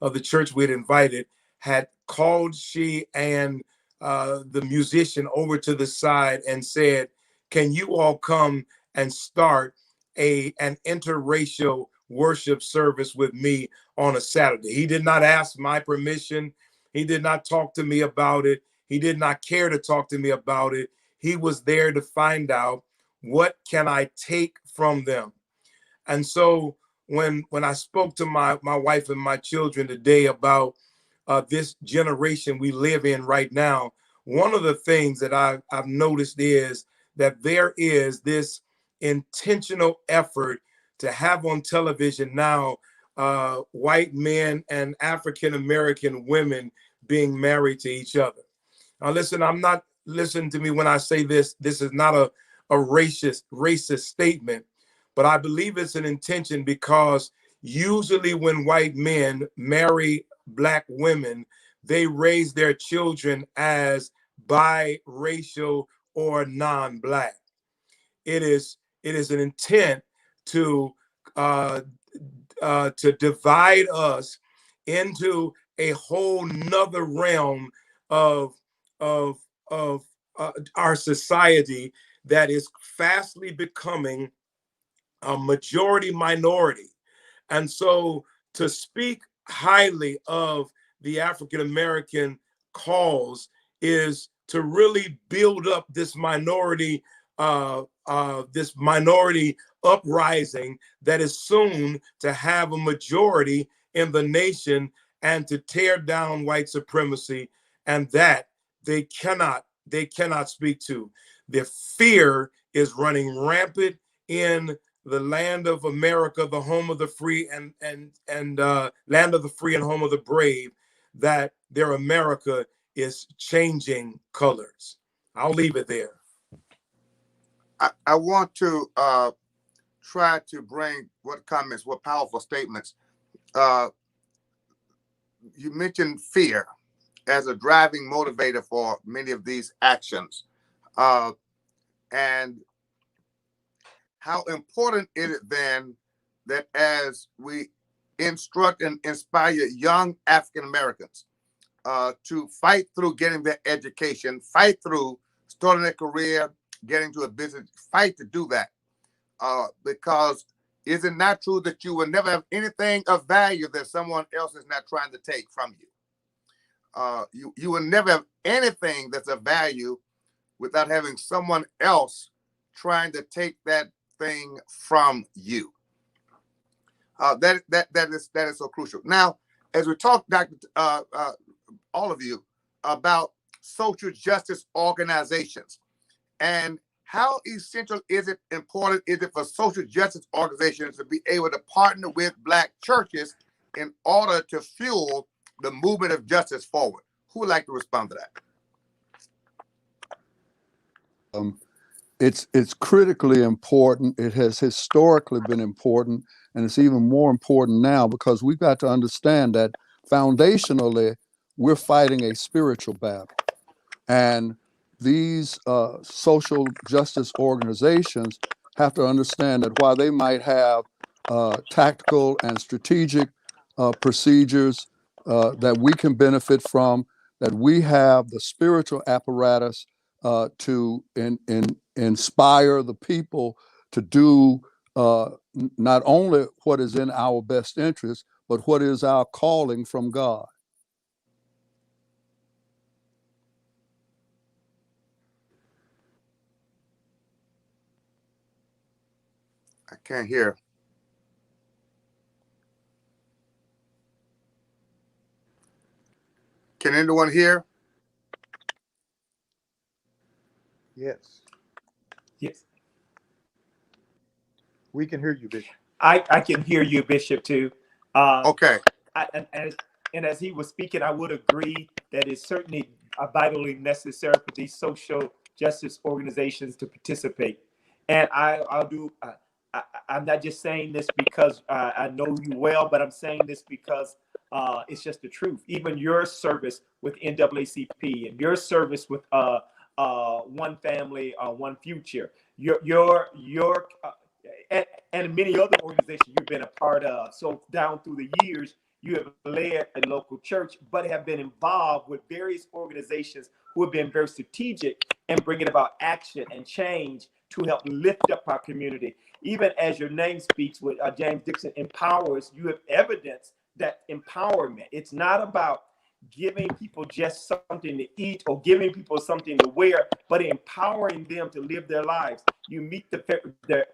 of the church we had invited, had called she and the musician over to the side and said, "Can you all come and start an interracial worship service with me on a Saturday?" He did not ask my permission. He did not talk to me about it. He did not care to talk to me about it. He was there to find out, what can I take from them? And so when I spoke to my wife and my children today about this generation we live in right now, one of the things that I've noticed is that there is this intentional effort to have on television now white men and African American women being married to each other. Now, listen, listen to me when I say this. This is not a racist statement, but I believe it's an intention, because usually when white men marry Black women, they raise their children as biracial or non-Black. It is an intent to divide us into a whole nother realm of our society that is fastly becoming a majority minority. And so to speak highly of the African American cause is to really build up this minority uprising that is soon to have a majority in the nation, and to tear down white supremacy, and that they cannot speak to. The fear is running rampant in the land of America, the home of the free and land of the free and home of the brave, that their America is changing colors. I'll leave it there.
I want to try to bring what powerful statements. You mentioned fear as a driving motivator for many of these actions. And how important is it then that as we instruct and inspire young African Americans to fight through getting their education, fight through starting a career, getting to a business, fight to do that? Because is it not true that you will never have anything of value that someone else is not trying to take from you? You will never have anything that's of value without having someone else trying to take that thing from you. That is so crucial. Now, as we talk, Dr. All of you, about social justice organizations, and how essential important is it for social justice organizations to be able to partner with Black churches in order to fuel the movement of justice forward? Who would like to respond to that?
It's critically important. It has historically been important, and it's even more important now, because we've got to understand that foundationally we're fighting a spiritual battle. And these social justice organizations have to understand that while they might have tactical and strategic procedures that we can benefit from, that we have the spiritual apparatus to inspire the people to do not only what is in our best interest, but what is our calling from God.
I can't hear. Can anyone hear?
Yes,
Yes,
we can hear you, Bishop.
I can hear you, Bishop, too.
Okay.
And as he was speaking, I would agree that it's certainly vitally necessary for these social justice organizations to participate. And I'm not just saying this because I know you well, but I'm saying this because it's just the truth. Even your service with NAACP and your service with One Family, One Future, and many other organizations you've been a part of. So down through the years, you have led a local church, but have been involved with various organizations who have been very strategic in bringing about action and change to help lift up our community. Even as your name speaks, with James Dixon empowers, you have evidence that empowerment. It's not about giving people just something to eat or giving people something to wear, but empowering them to live their lives. You meet the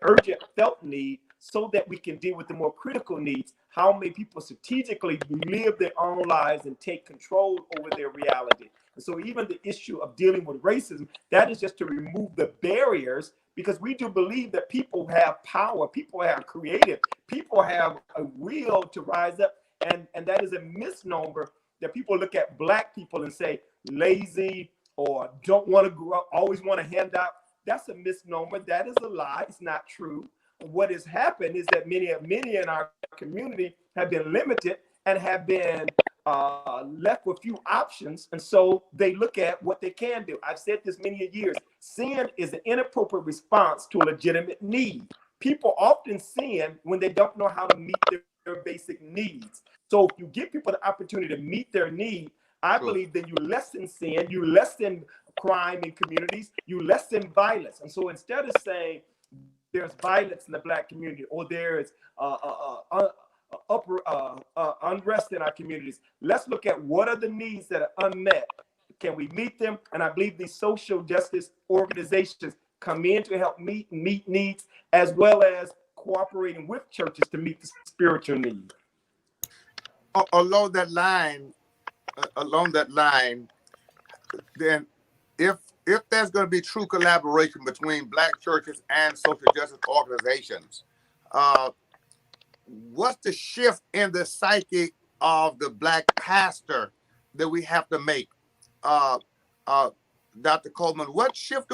urgent felt need so that we can deal with the more critical needs. How many people strategically live their own lives and take control over their reality? And so even the issue of dealing with racism, that is just to remove the barriers, because we do believe that people have power, people have creative, people have a will to rise up. And that is a misnomer that people look at Black people and say lazy or don't want to grow up, always want to hand out. That's a misnomer. That is a lie. It's not true. What has happened is that many in our community have been limited and have been left with few options. And so they look at what they can do. I've said this many years. Sin is an inappropriate response to a legitimate need. People often sin when they don't know how to meet their basic needs. So if you give people the opportunity to meet their need, I believe that you lessen sin, you lessen crime in communities, you lessen violence. And so instead of saying there's violence in the Black community or there's unrest in our communities, let's look at what are the needs that are unmet. Can we meet them? And I believe these social justice organizations come in to help meet needs, as well as cooperating with churches to meet the spiritual need.
Along that line, then if there's going to be true collaboration between Black churches and social justice organizations, what's the shift in the psyche of the Black pastor that we have to make? Dr. Coleman, what shift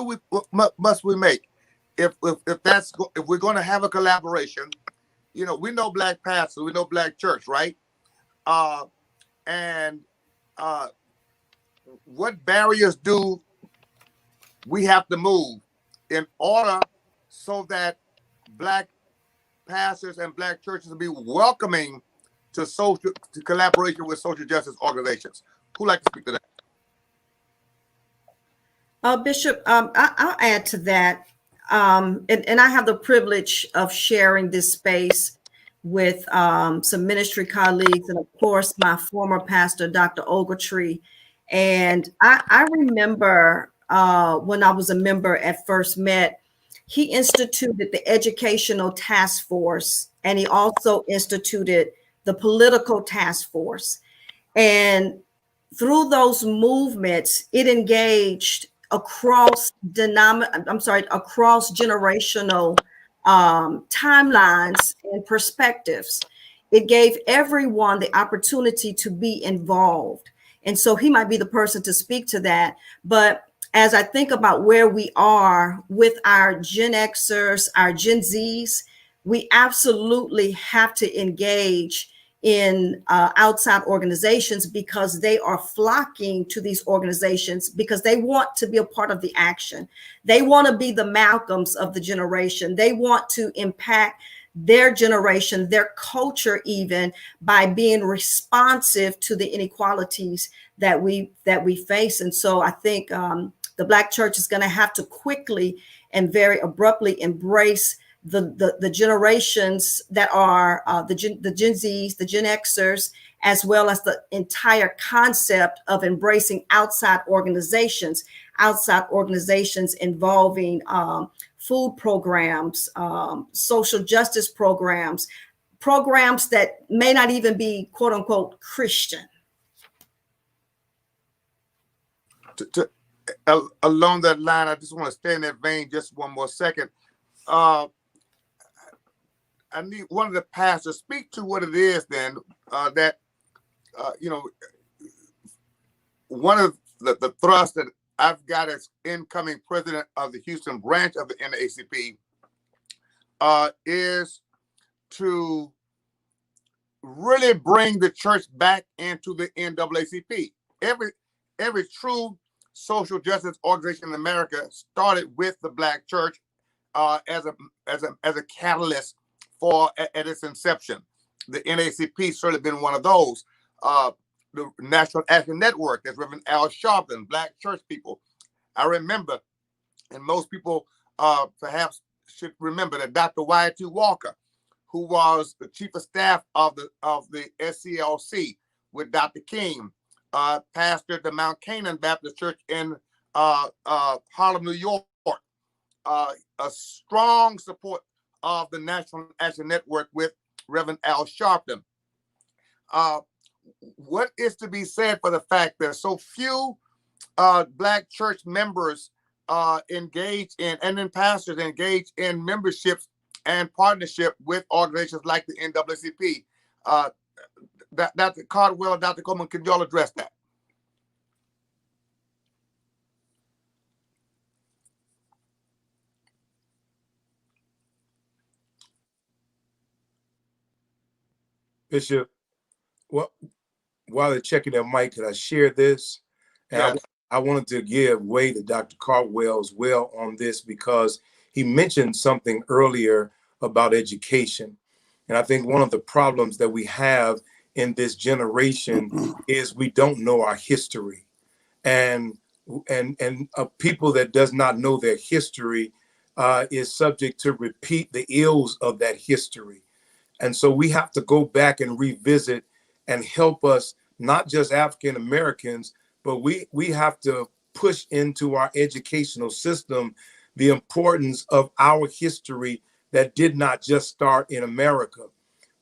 must we make if we're going to have a collaboration? You know, we know Black pastors, we know Black church, right? What barriers do we have to move in order so that Black pastors and Black churches will be welcoming to collaboration with social justice organizations? Who'd like to speak to that?
Bishop, I'll add to that. And I have the privilege of sharing this space with some ministry colleagues and, of course, my former pastor, Dr. Ogletree. And I remember when I was a member at First Met, he instituted the educational task force, and he also instituted the political task force. And through those movements, it engaged across generational timelines and perspectives. It gave everyone the opportunity to be involved. And so he might be the person to speak to that. But as I think about where we are with our Gen Xers, our Gen Zs, we absolutely have to engage in outside organizations, because they are flocking to these organizations because they want to be a part of the action. They want to be the Malcolms of the generation. They want to impact their generation, their culture, even by being responsive to the inequalities that we face. And so I think the Black church is going to have to quickly and very abruptly embrace the generations that are the Gen Zs, the Gen Xers, as well as the entire concept of embracing outside organizations involving food programs, social justice programs that may not even be quote unquote Christian.
Along that line, I just want to stay in that vein just one more second. I need one of the pastors speak to what it is then that one of the thrusts that I've got as incoming president of the Houston branch of the NAACP is to really bring the church back into the NAACP. Every true social justice organization in America started with the Black church as a catalyst at its inception. The NAACP certainly been one of those. The National Action Network, that's Reverend Al Sharpton, Black church people. I remember, and most people perhaps should remember, that Dr. Y.T. Walker, who was the chief of staff of the SCLC with Dr. King, pastored the Mount Canaan Baptist Church in Harlem, New York. A strong support of the National Action Network with Reverend Al Sharpton. What is to be said for the fact that so few Black church members engaged in, and then pastors engaged in memberships and partnership with organizations like the NAACP? Dr. Cardwell, Dr. Coleman, can you all address that?
Bishop, well, while they're checking their mic, could I share this? And
Yes.
I wanted to give way to Dr. Cardwell as well on this, because he mentioned something earlier about education. And I think one of the problems that we have in this generation is we don't know our history. And people that does not know their history is subject to repeat the ills of that history. And so we have to go back and revisit and help us, not just African Americans, but we have to push into our educational system the importance of our history that did not just start in America.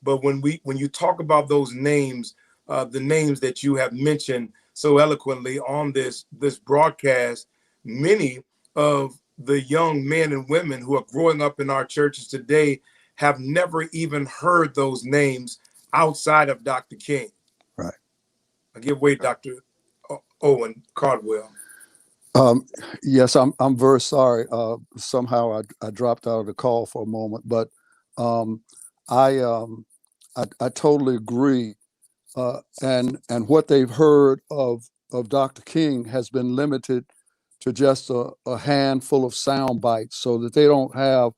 But when you talk about those names, the names that you have mentioned so eloquently on this broadcast, many of the young men and women who are growing up in our churches today have never even heard those names outside of Dr. King.
Right.
I give way to Dr. Owen Cardwell.
Yes, I'm very sorry. Somehow I dropped out of the call for a moment, but I totally agree. And what they've heard of Dr. King has been limited to just a handful of sound bites, so that they don't have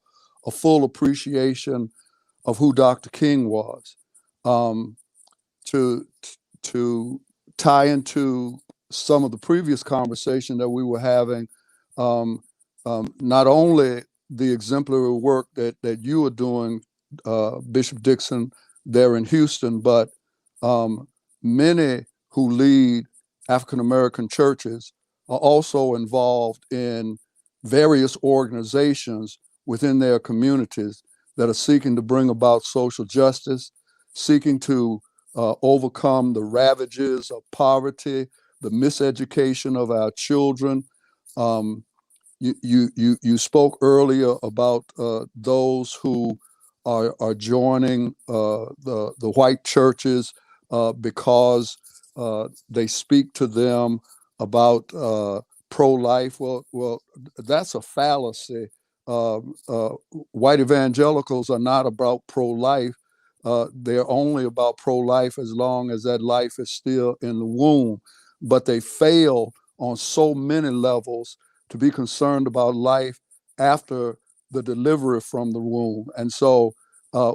a full appreciation of who Dr. King was. To tie into some of the previous conversation that we were having, not only the exemplary work that you are doing, Bishop Dixon, there in Houston, but many who lead African American churches are also involved in various organizations within their communities that are seeking to bring about social justice, seeking to overcome the ravages of poverty, the miseducation of our children. You spoke earlier about those who are joining the white churches because they speak to them about pro-life. Well, that's a fallacy. White evangelicals are not about pro-life. They're only about pro-life as long as that life is still in the womb. But they fail on so many levels to be concerned about life after the delivery from the womb. And so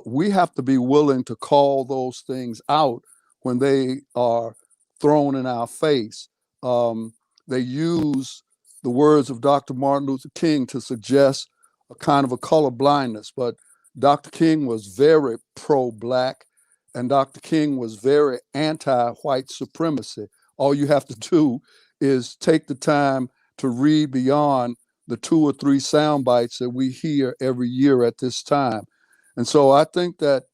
we have to be willing to call those things out when they are thrown in our face. They use the words of Dr. Martin Luther King to suggest a kind of a color blindness, but Dr. King was very pro-Black, and Dr. King was very anti-white supremacy. All you have to do is take the time to read beyond the 2 or 3 sound bites that we hear every year at this time. And so I think that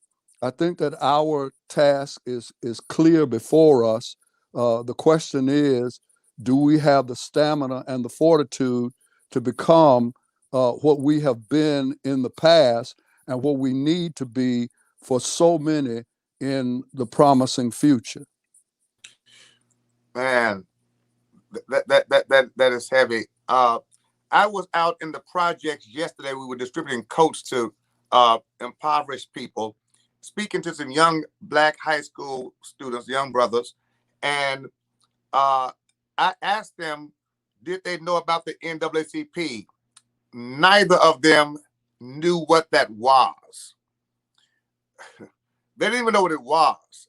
our task is clear before us. The question is, do we have the stamina and the fortitude to become what we have been in the past and what we need to be for so many in the promising future?
Man, that is heavy. I was out in the projects yesterday. We were distributing coats to impoverished people, speaking to some young Black high school students, young brothers, and I asked them, did they know about the NAACP? Neither of them knew what that was. They didn't even know what it was.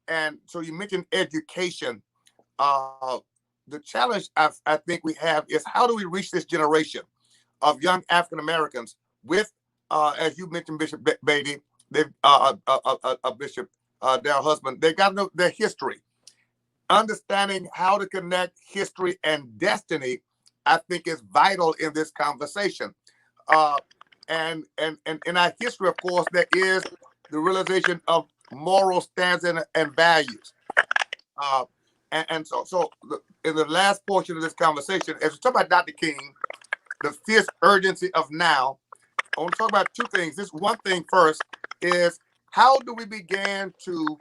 And so you mentioned education. The challenge I think we have is, how do we reach this generation of young African Americans with, as you mentioned, Bishop Beatty, Bishop Darrell Husband, they got to know their history. understanding how to connect history and destiny, I think, is vital in this conversation. And in our history, of course, there is the realization of moral standards and values. So in the last portion of this conversation, as we talk about Dr. King, the fierce urgency of now, I want to talk about two things. This one thing first is, how do we begin to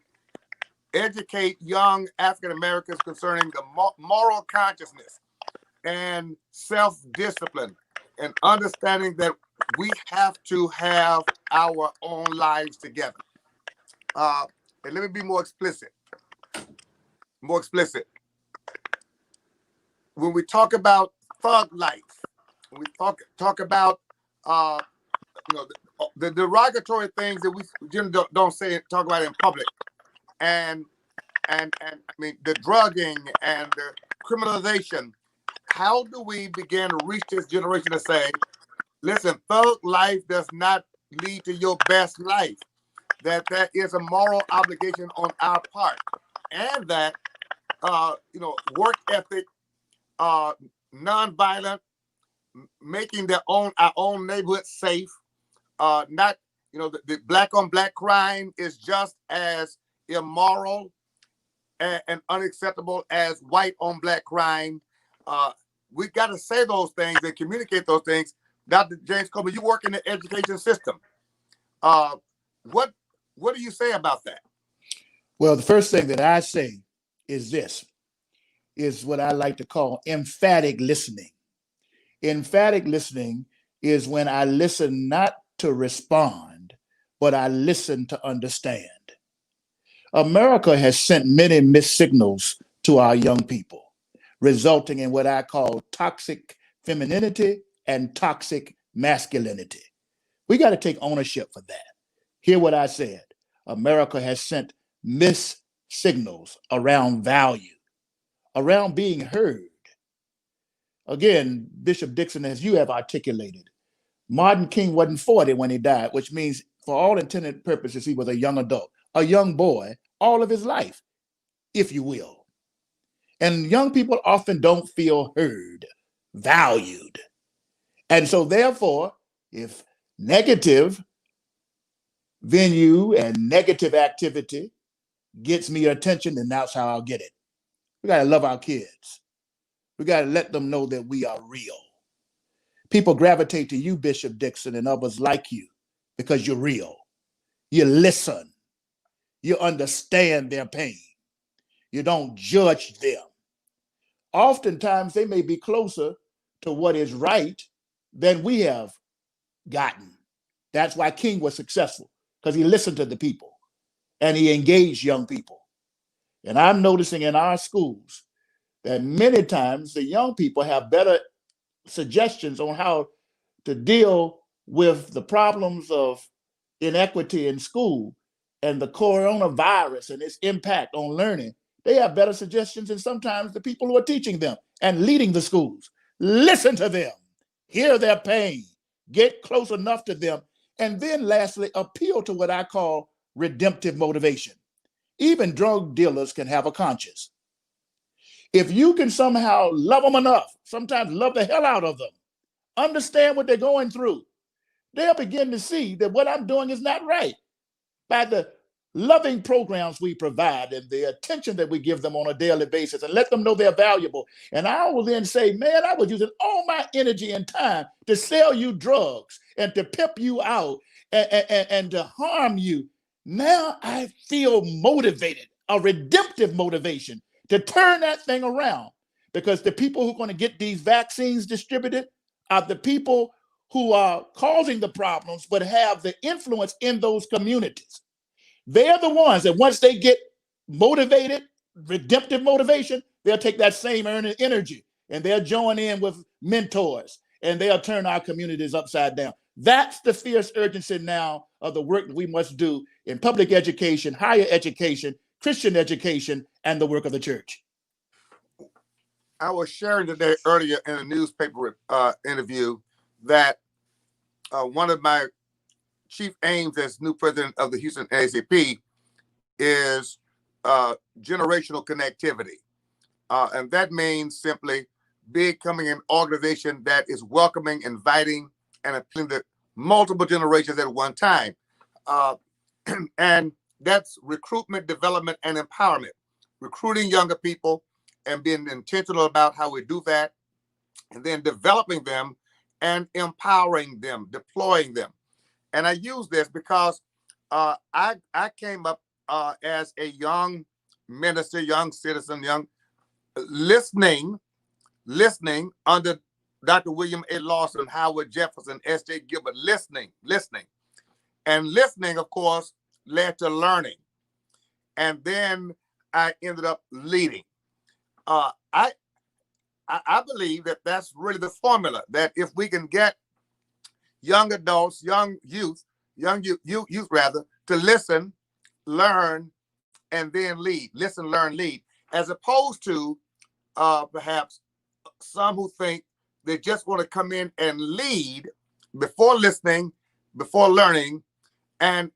educate young African Americans concerning the moral consciousness and self-discipline, and understanding that we have to have our own lives together. And let me be more explicit. When we talk about thug life, when we talk about the derogatory things that we generally don't say, talk about in public, and I mean the drugging and the criminalization, how do we begin to reach this generation to say, listen, thug life does not lead to your best life, that there is a moral obligation on our part, and that work ethic, nonviolent, making our own neighborhood safe, not, the black on black crime is just as immoral and unacceptable as white on black crime. We got to say those things and communicate those things. Dr. James Coleman, you work in the education system. What do you say about that?
Well, the first thing that I say is this, is what I like to call emphatic listening. Emphatic listening is when I listen not to respond, but I listen to understand. America has sent many mixed signals to our young people, resulting in what I call toxic femininity and toxic masculinity. We got to take ownership for that. Hear what I said. America has sent mixed signals around value, around being heard. Again, Bishop Dixon, as you have articulated, Martin King wasn't 40 when he died, which means for all intended purposes, he was a young adult, a young boy, all of his life, if you will. And young people often don't feel heard, valued. And so therefore, if negative venue and negative activity gets me attention, then that's how I'll get it. We got to love our kids. We got to let them know that we are real. People gravitate to you, Bishop Dixon, and others like you because you're real. You listen. You understand their pain. You don't judge them. Oftentimes, they may be closer to what is right than we have gotten. That's why King was successful, because he listened to the people and he engaged young people. And I'm noticing in our schools that many times the young people have better suggestions on how to deal with the problems of inequity in school and the coronavirus and its impact on learning. They have better suggestions than sometimes the people who are teaching them and leading the schools. Listen to them, hear their pain, get close enough to them, and then lastly, appeal to what I call redemptive motivation. Even drug dealers can have a conscience. If you can somehow love them enough, sometimes love the hell out of them, understand what they're going through, they'll begin to see that what I'm doing is not right. By the loving programs we provide and the attention that we give them on a daily basis, and let them know they're valuable. And I will then say, man, I was using all my energy and time to sell you drugs and to pimp you out and to harm you. Now I feel motivated, a redemptive motivation to turn that thing around, because the people who are going to get these vaccines distributed are the people who are causing the problems but have the influence in those communities. They're the ones that once they get motivated, redemptive motivation, they'll take that same energy and they'll join in with mentors and they'll turn our communities upside down. That's the fierce urgency now of the work that we must do in public education, higher education, Christian education, and the work of the church.
I was sharing today earlier in a newspaper interview that one of my chief aims as new president of the Houston NAACP is generational connectivity. And that means simply becoming an organization that is welcoming, inviting, and appealing to multiple generations at one time. And that's recruitment, development, and empowerment. Recruiting younger people and being intentional about how we do that, and then developing them and empowering them, deploying them. And I use this because I came up as a young minister, young citizen, young listening under Dr. William A. Lawson, Howard Jefferson, S.J. Gilbert, listening. And listening, of course, led to learning. And then I ended up leading. I believe that that's really the formula, that if we can get young adults, young youth rather, to listen, learn, and then lead. Listen, learn, lead, as opposed to perhaps some who think they just want to come in and lead before listening, before learning, and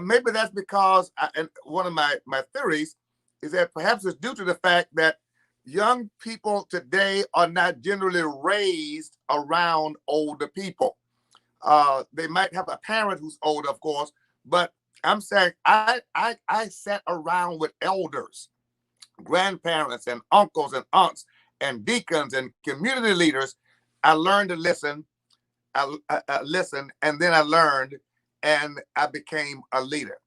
maybe that's because and one of my theories is that perhaps it's due to the fact that young people today are not generally raised around older people. They might have a parent who's older, of course, but I'm saying I sat around with elders, grandparents and uncles and aunts and deacons and community leaders. I learned to listen. I listened, and then I learned, and I became a leader.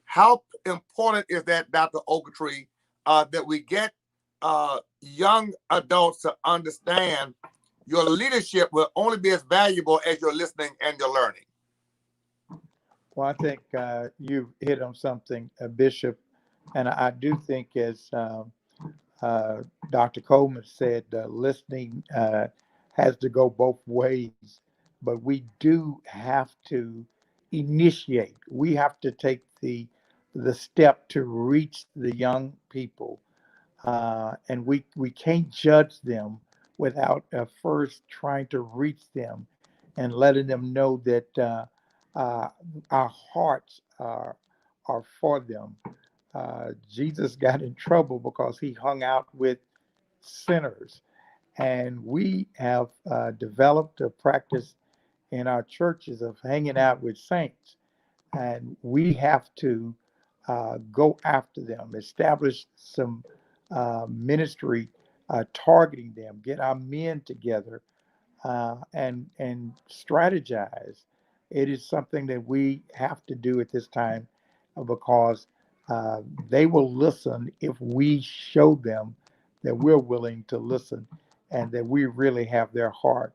How important is that, Dr. Ogletree, that we get young adults to understand your leadership will only be as valuable as your listening and your learning?
Well, I think you hit on something, Bishop, and I do think, as Dr. Coleman said, listening has to go both ways, but we do have to initiate. We have to take the step to reach the young people, and we can't judge them without first trying to reach them and letting them know that our hearts are for them. Jesus got in trouble because he hung out with sinners, and we have developed a practice in our churches of hanging out with saints, and we have to go after them, establish some ministry targeting them, get our men together, and strategize. It is something that we have to do at this time because they will listen if we show them that we're willing to listen and that we really have their heart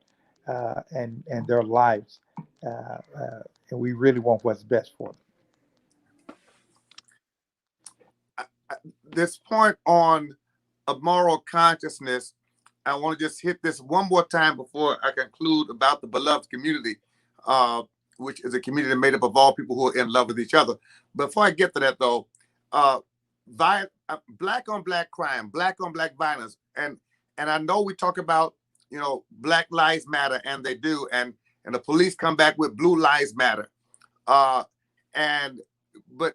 and their lives, and we really want what's best for them.
This point on a moral consciousness, I want to just hit this one more time before I conclude about the beloved community, which is a community made up of all people who are in love with each other. Before I get to that, though, black on black crime, black on black violence, and I know we talk about, Black Lives Matter, and they do, and the police come back with Blue Lives Matter, but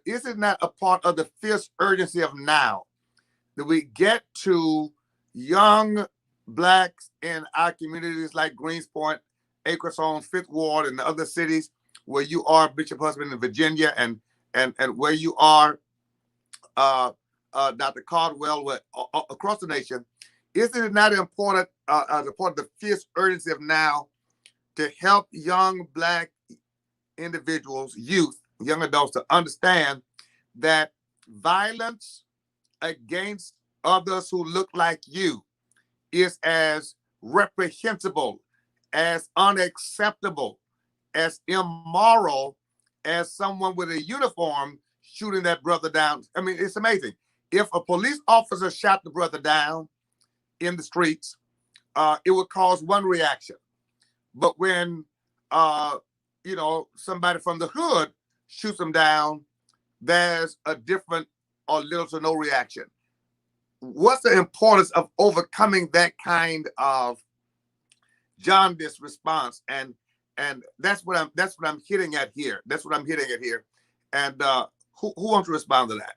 is it not a part of the fierce urgency of now that we get to young blacks in our communities like Greenspoint, Acres-on, Fifth Ward, and the other cities where you are, Bishop Husband, in Virginia, and where you are, Dr. Caldwell, across the nation? Isn't it not important as a part of the fierce urgency of now to help young black individuals, youth, young adults, to understand that violence against others who look like you is as reprehensible, as unacceptable, as immoral as someone with a uniform shooting that brother down? I mean, it's amazing. If a police officer shot the brother down in the streets, it would cause one reaction. But when, somebody from the hood shoots him down, there's a different or little to no reaction. What's the importance of overcoming that kind of jaundiced response? And that's what I'm hitting at here. That's what I'm hitting at here. And who wants to respond to that?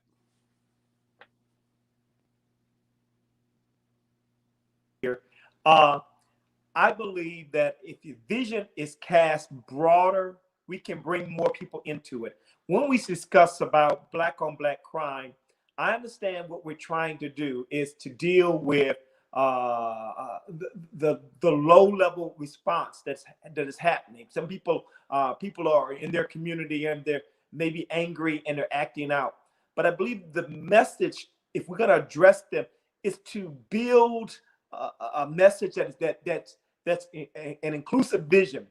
I believe that if your vision is cast broader, we can bring more people into it. When we discuss about black on black crime, I understand what we're trying to do is to deal with the low level response that is happening. Some people are in their community and they're maybe angry and they're acting out. But I believe the message, if we're going to address them, is to build a message that's an inclusive vision.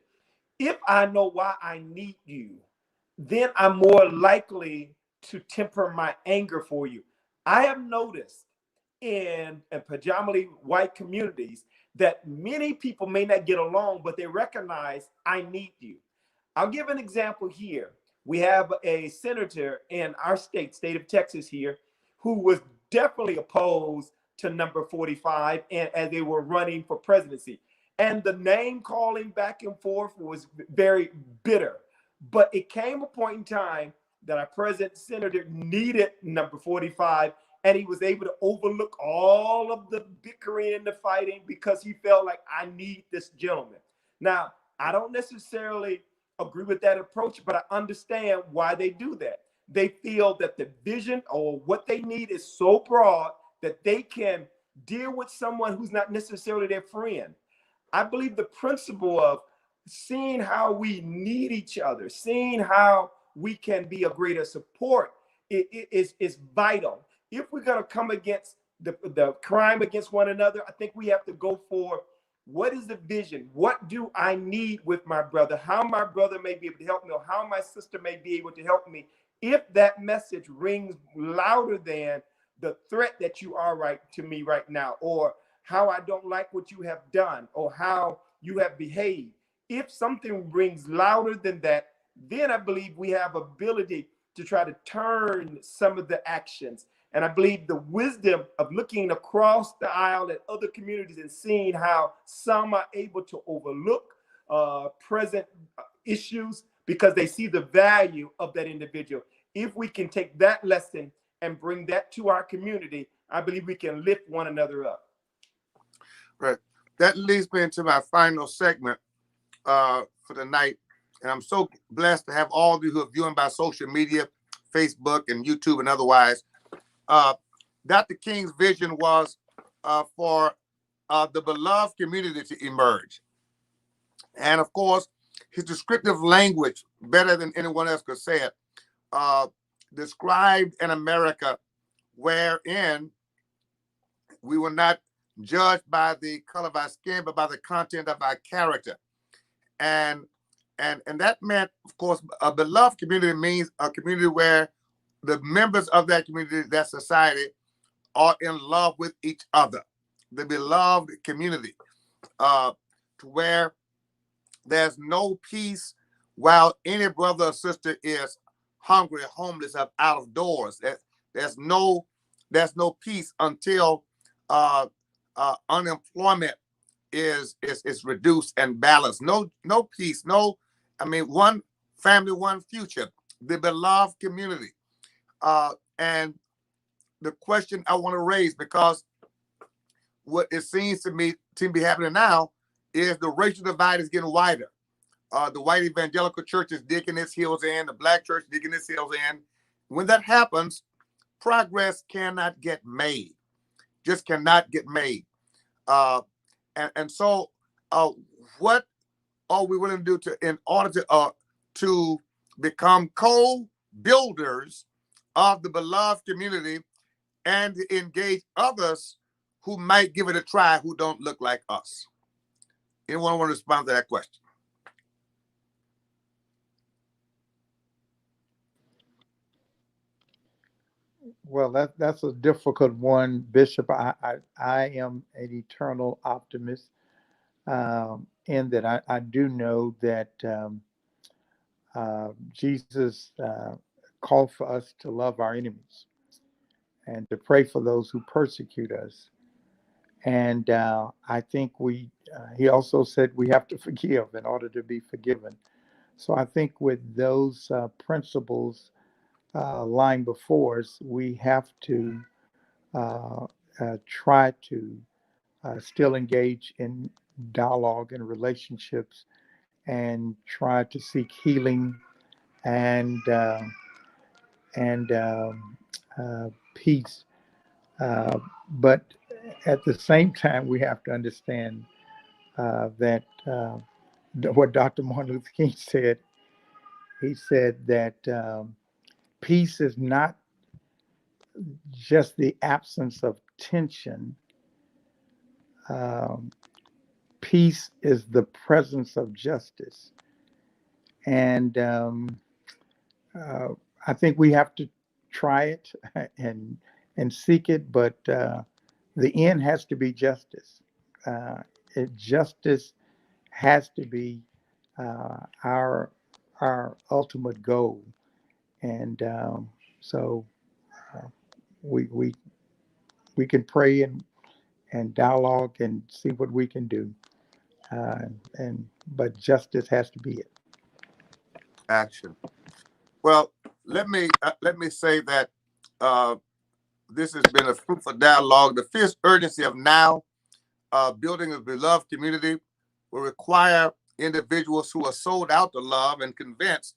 If I know why I need you, then I'm more likely to temper my anger for you. I have noticed in predominantly white communities that many people may not get along, but they recognize I need you. I'll give an example here. We have a senator in our state of Texas here, who was definitely opposed to number 45 and as they were running for presidency. And the name calling back and forth was very bitter. But it came a point in time that our president senator needed number 45, and he was able to overlook all of the bickering and the fighting because he felt like, I need this gentleman. Now, I don't necessarily agree with that approach, but I understand why they do that. They feel that the vision or what they need is so broad that they can deal with someone who's not necessarily their friend. I believe the principle of seeing how we need each other, seeing how we can be a greater support is vital. If we're going to come against the crime against one another, I think we have to go for what is the vision? What do I need with my brother? How my brother may be able to help me, or how my sister may be able to help me. If that message rings louder than the threat that you are right to me right now, or how I don't like what you have done, or how you have behaved. If something rings louder than that, then I believe we have ability to try to turn some of the actions. And I believe the wisdom of looking across the aisle at other communities and seeing how some are able to overlook present issues because they see the value of that individual. If we can take that lesson and bring that to our community, I believe we can lift one another up.
Right. That leads me into my final segment for the night. And I'm so blessed to have all of you who are viewing by social media, Facebook and YouTube and otherwise. Dr. King's vision was for the beloved community to emerge. And of course, his descriptive language, better than anyone else could say it, described an America wherein we were not judged by the color of our skin, but by the content of our character. And that meant, of course, a beloved community means a community where the members of that community, that society, are in love with each other. The beloved community, to where there's no peace while any brother or sister is hungry, homeless, or out of doors. There's no peace until unemployment is reduced and balanced. No peace. One family, one future. The beloved community. And the question I want to raise, because what it seems to me to be happening now is the racial divide is getting wider. The white evangelical church is digging its heels in, the black church digging its heels in. When that happens, progress cannot get made. Just cannot get made. So what are we willing to do in order to become co-builders of the beloved community and to engage others who might give it a try who don't look like us? Anyone want to respond to that question?
Well, that's a difficult one, Bishop. I am an eternal optimist, in that I do know that Jesus called for us to love our enemies and to pray for those who persecute us. And I think he also said we have to forgive in order to be forgiven. So I think with those principles lying before us, we have to try to still engage in dialogue and relationships and try to seek healing and peace. But at the same time, we have to understand that what Dr. Martin Luther King said. He said that peace is not just the absence of tension. Peace is the presence of justice. And I think we have to try it and seek it, but the end has to be justice. Justice has to be our ultimate goal, and so we can pray and dialogue and see what we can do, but justice has to be it.
Action. Well, let me say that this has been a fruitful dialogue. The fierce urgency of now building a beloved community will require individuals who are sold out to love and convinced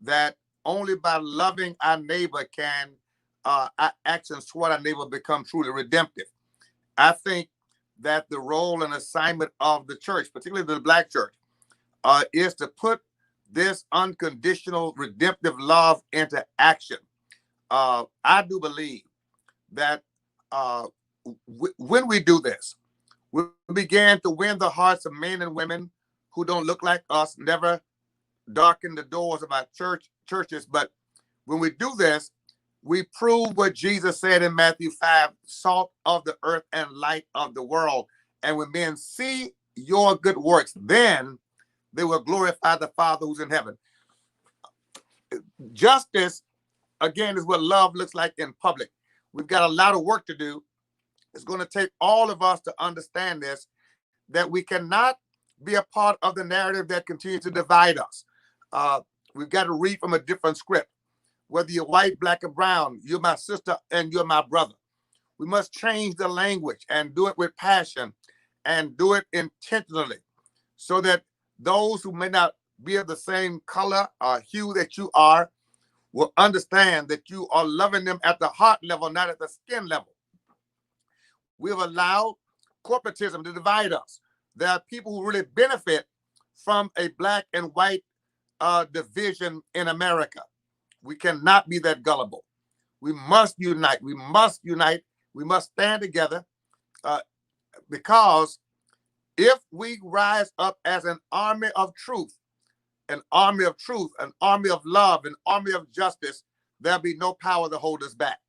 that only by loving our neighbor can our actions toward our neighbor become truly redemptive. I think that the role and assignment of the church, particularly the Black church, is to put this unconditional redemptive love into action. I do believe that when we do this, we began to win the hearts of men and women who don't look like us, never darken the doors of our churches. But when we do this, we prove what Jesus said in Matthew 5, salt of the earth and light of the world. And when men see your good works, then they will glorify the Father who's in heaven. Justice, again, is what love looks like in public. We've got a lot of work to do. It's going to take all of us to understand this, that we cannot be a part of the narrative that continues to divide us. We've got to read from a different script. Whether you're white, black, or brown, you're my sister and you're my brother. We must change the language and do it with passion and do it intentionally so that those who may not be of the same color or hue that you are will understand that you are loving them at the heart level, not at the skin level. We've allowed corporatism to divide us. There are people who really benefit from a black and white division in America. We cannot be that gullible. We must unite. We must unite. We must stand together because if we rise up as an army of truth, an army of truth, an army of love, an army of justice, there'll be no power to hold us back.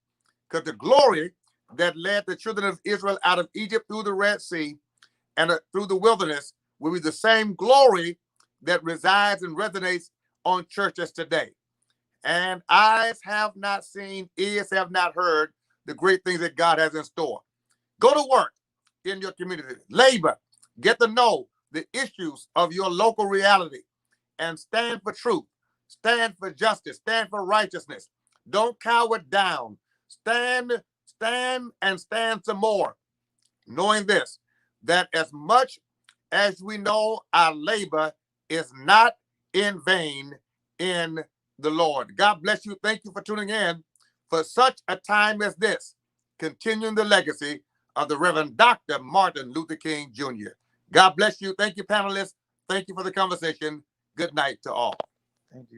Because the glory that led the children of Israel out of Egypt through the Red Sea and through the wilderness will be the same glory that resides and resonates on churches today. And eyes have not seen, ears have not heard the great things that God has in store. Go to work in your community, labor, get to know the issues of your local reality, and stand for truth, stand for justice, stand for righteousness. Don't cower down. Stand and stand some more, knowing this, that as much as we know our labor is not in vain in the Lord. God bless you. Thank you for tuning in for such a time as this, continuing the legacy of the Reverend Dr. Martin Luther King Jr. God bless you. Thank you, panelists. Thank you for the conversation. Good night to all.
Thank you.